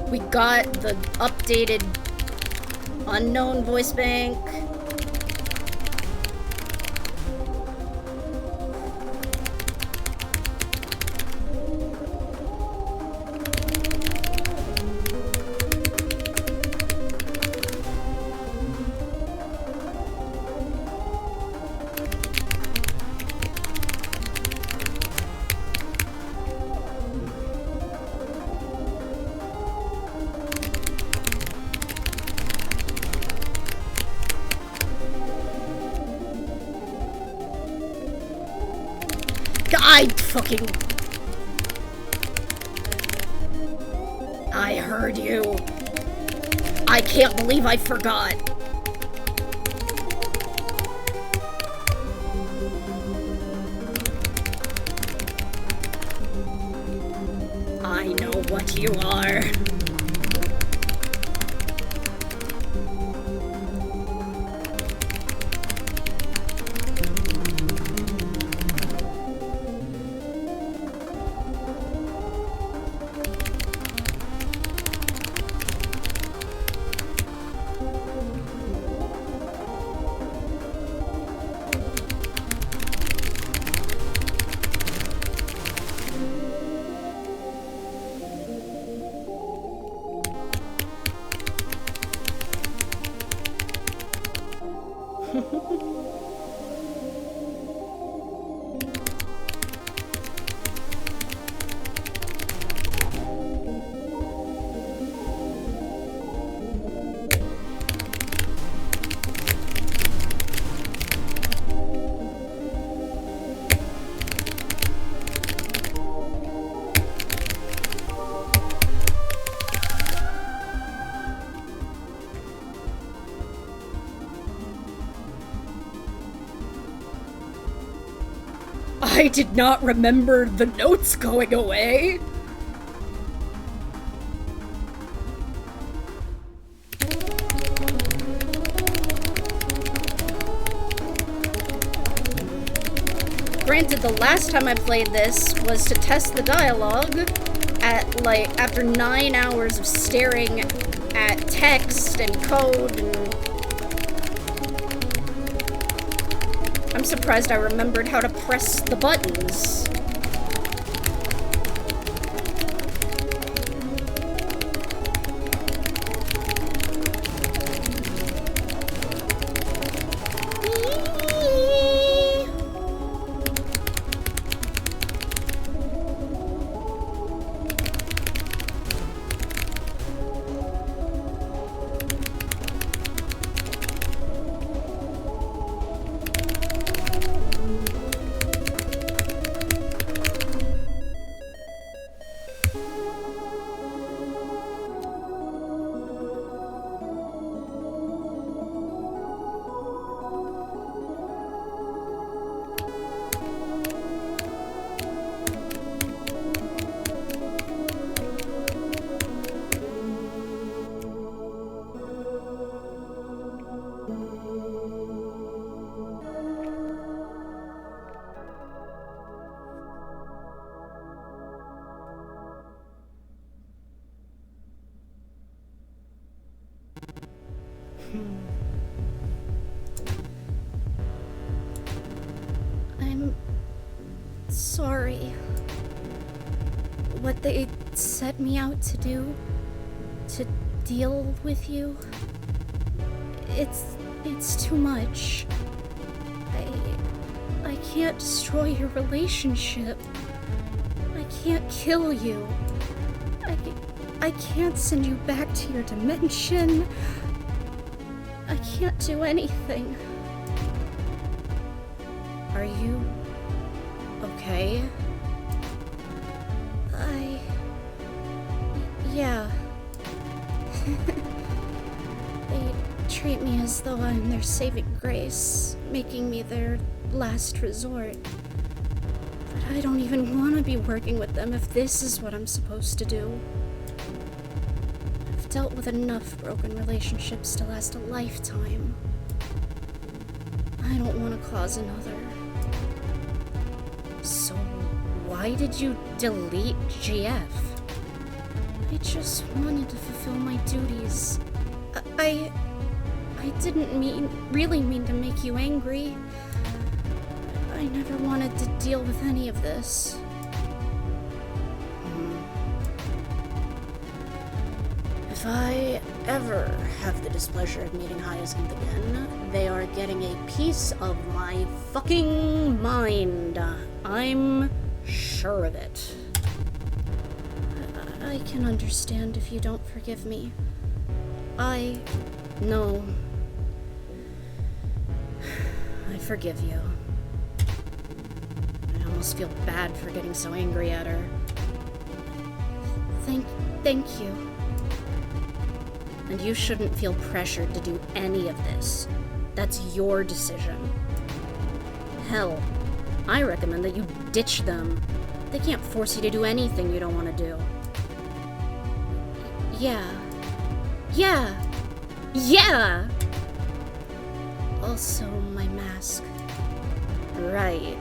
S2: We got the updated unknown voice bank. I heard you. I can't believe I forgot. I know what you are. I did not remember the notes going away. Granted, the last time I played this was to test the dialogue at, like, after 9 hours of staring at text and code and... I'm surprised I remembered how to press the buttons. I'm sorry. What they set me out to do, to deal with you, it's It's too much. I can't destroy your relationship. I can't kill you. I can't send you back to your dimension. I can't do anything. Are you okay? Yeah. They treat me as though I'm their saving grace, making me their last resort. But I don't even want to be working with them if this is what I'm supposed to do. I've dealt with enough broken relationships to last a lifetime. I don't want to cause another. So, why did you delete GF? I just wanted to fulfill my duties. I didn't really mean to make you angry. I never wanted to deal with any of this.
S1: If I ever have the displeasure of meeting Hyacinth again, they are getting a piece of my fucking mind. I'm sure of it.
S2: I can understand if you don't forgive me.
S1: No. I forgive you. I almost feel bad for getting so angry at her.
S2: Thank you.
S1: And you shouldn't feel pressured to do any of this. That's your decision. Hell, I recommend that you ditch them. They can't force you to do anything you don't want to do. Yeah!
S2: Also, my mask.
S1: Right.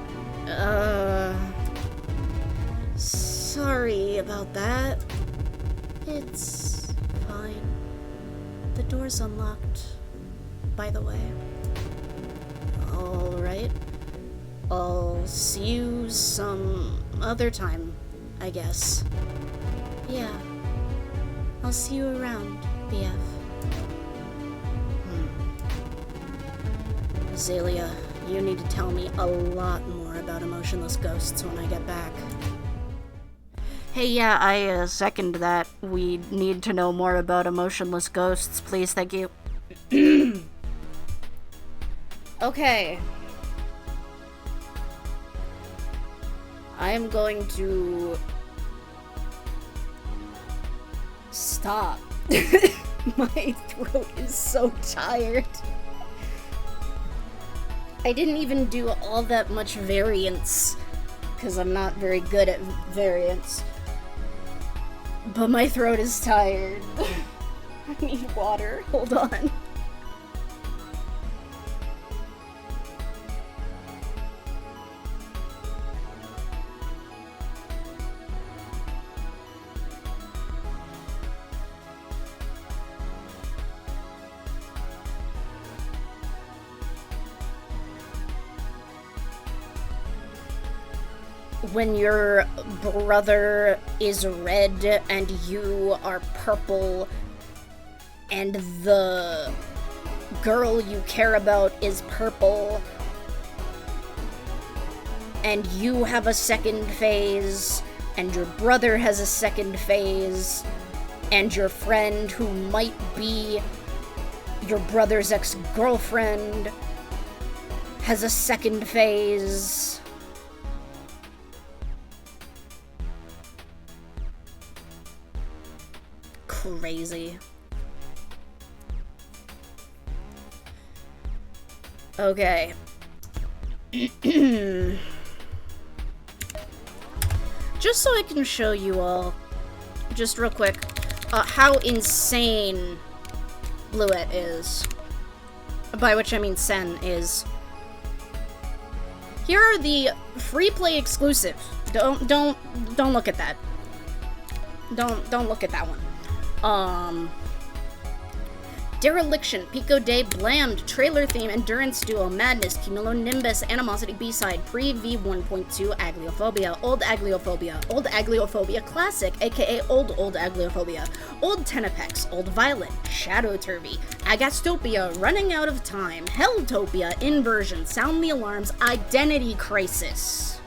S1: Sorry about that. It's fine. The door's unlocked, by the way. Alright. I'll see you some other time, I guess.
S2: Yeah. I'll see you around, BF.
S1: Azalea, you need to tell me a lot more about emotionless ghosts when I get back. Hey, yeah, I second that. We need to know more about emotionless ghosts, please, thank you. Okay. I am going to... stop. My throat is so tired. I didn't even do all that much variance, because I'm not very good at variance. But my throat is tired. I need water. Hold on. When your brother is red and you are purple, and the girl you care about is purple, and you have a second phase, and your brother has a second phase, and your friend who might be your brother's ex-girlfriend has a second phase. Crazy. Okay. Just so I can show you all, just real quick, how insane Bluet is. By which I mean Sen is. Here are the free play exclusive. Don't look at that. Don't look at that one. Dereliction, Pico Day, Blammed, Trailer Theme, Endurance Duo, Madness, Cumulonimbus, Animosity B-Side, Pre-V 1.2, Agliophobia, Old Agliophobia Classic, aka Old Agliophobia, Old Tenepex, Old Violet, Shadow Turvy, Agastopia, Running Out of Time, Helltopia, Inversion, Sound the Alarms, Identity Crisis.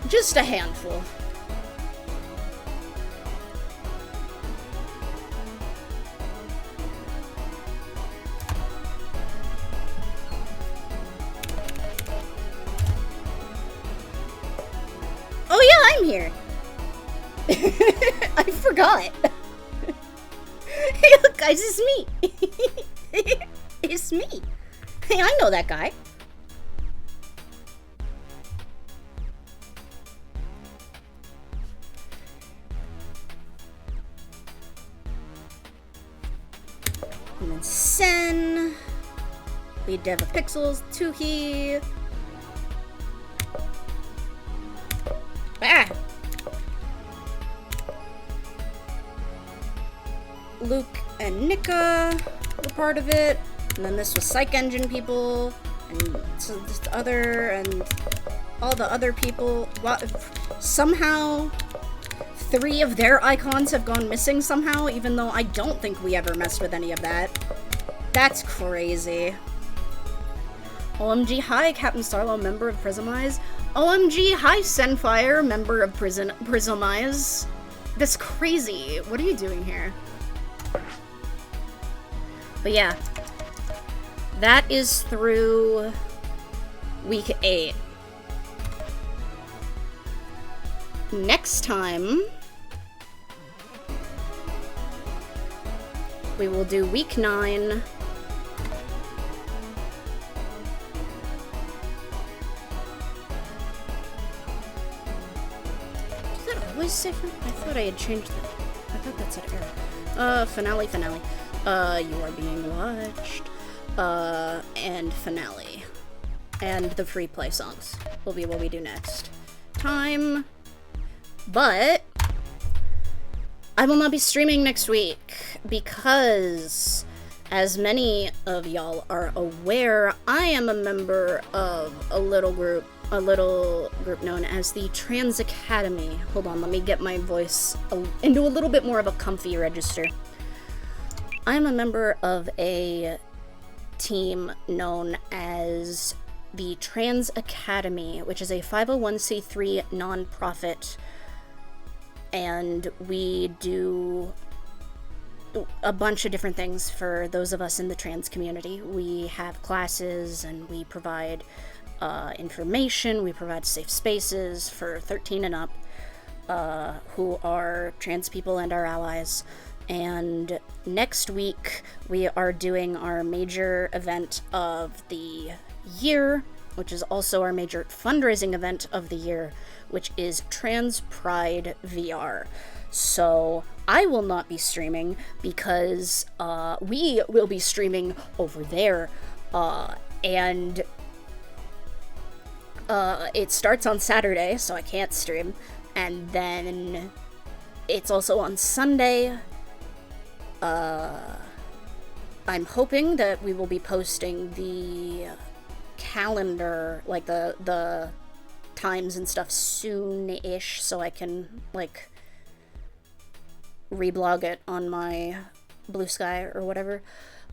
S1: Just a handful. Oh yeah, I'm here. I forgot. Hey look guys, it's me. It's me. Hey, I know that guy. And then Sen, Lead Dev of Pixels, Tuhi, Luke and Nika were part of it, and then this was Psych Engine people, and so this other, and all the other people. Somehow 3 of their icons have gone missing somehow, even though I don't think we ever messed with any of that. That's crazy. OMG, hi, Captain Starlo, member of Prismize. OMG, hi, Senfire, member of Prismize. That's crazy. What are you doing here? But yeah. That is through week 8. Next time, we will do week 9. Is that always different? I thought I had changed that. I thought that said error. Finale. You are being watched. And finale. And the free play songs will be what we do next. Time. But I will not be streaming next week because, as many of y'all are aware, I am a member of a little group known as the Trans Academy. Hold on, let me get my voice into a little bit more of a comfy register. I'm a member of a team known as the Trans Academy, which is a 501c3 nonprofit, and we do a bunch of different things for those of us in the trans community. We have classes, and we provide information, we provide safe spaces for 13 and up who are trans people and our allies. And next week we are doing our major event of the year, which is also our major fundraising event of the year, which is Trans Pride VR. So I will not be streaming because we will be streaming over there, and it starts on Saturday, so I can't stream, and then it's also on Sunday. I'm hoping that we will be posting the calendar, like the times and stuff, soon-ish, so I can, like, reblog it on my Blue Sky or whatever.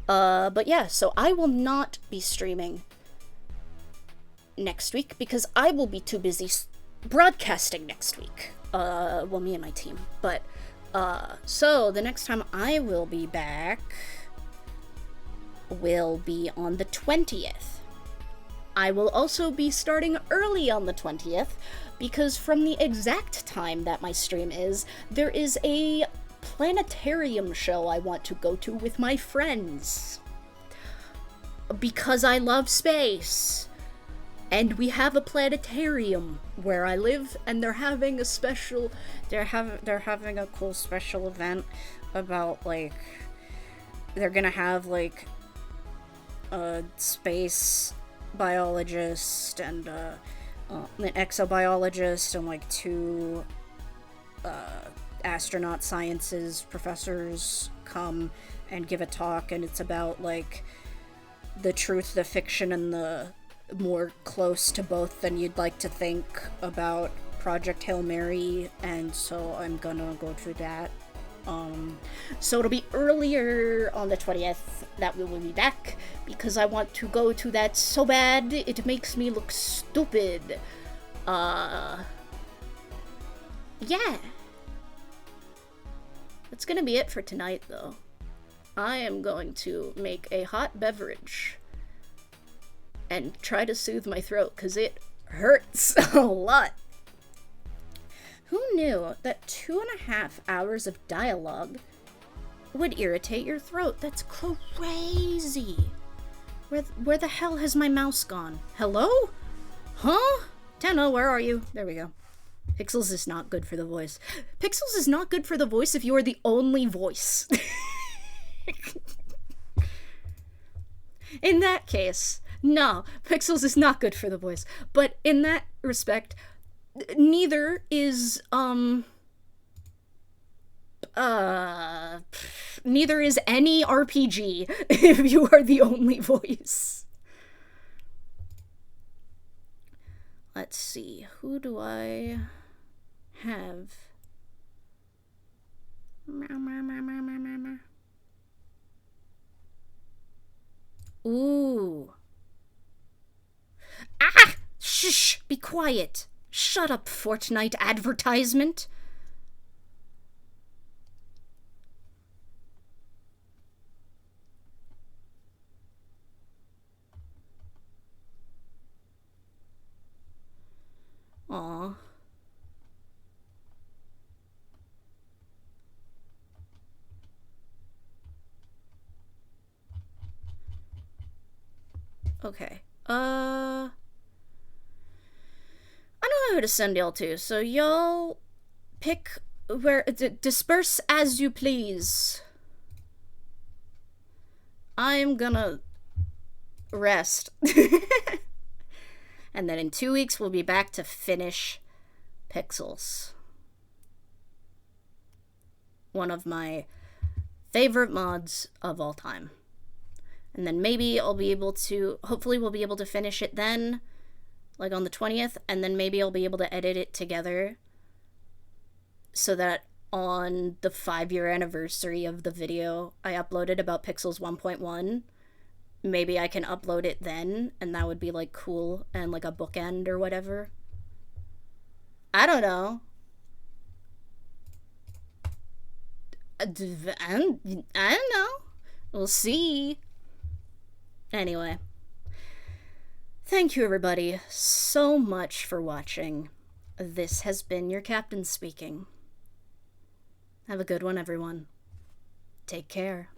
S1: But yeah, so I will not be streaming next week because I will be too busy broadcasting next week. Well, me and my team. But, so the next time I will be back will be on the 20th. I will also be starting early on the 20th, because from the exact time that my stream is, there is a planetarium show I want to go to with my friends. Because I love space. And we have a planetarium where I live, and they're having a special, they're having a cool special event about, like, they're gonna have, like, a space biologist and an exobiologist and like two astronaut sciences professors come and give a talk, and it's about like the truth, the fiction, and the more close to both than you'd like to think about Project Hail Mary, and so I'm gonna go to that. So it'll be earlier on the 20th that we will be back, because I want to go to that so bad, it makes me look stupid. Yeah. That's gonna be it for tonight, though. I am going to make a hot beverage and try to soothe my throat, because it hurts a lot. Who knew that 2.5 hours of dialogue would irritate your throat? That's crazy. Where the hell has my mouse gone? Hello? Huh? Tenno, where are you? There we go. Pixels is not good for the voice. Pixels is not good for the voice if you are the only voice. In that case, no, Pixels is not good for the voice. But in that respect, neither is neither is any RPG if you are the only voice. Let's see, who do I have? Ooh. Ah! Shh! Be quiet! Shut up, Fortnite advertisement! Aw. Okay. I don't know who to send y'all to, so y'all pick where disperse as you please. I'm gonna rest. And then in 2 weeks we'll be back to finish Pixels. One of my favorite mods of all time. And then maybe I'll be able to, hopefully we'll be able to finish it then, like on the 20th, and then maybe I'll be able to edit it together so that on the 5-year anniversary of the video I uploaded about Pixels 1.1, maybe I can upload it then, and that would be like cool and like a bookend or whatever. I don't know. I don't know. We'll see. Anyway, thank you everybody so much for watching. This has been your captain speaking. Have a good one, everyone. Take care.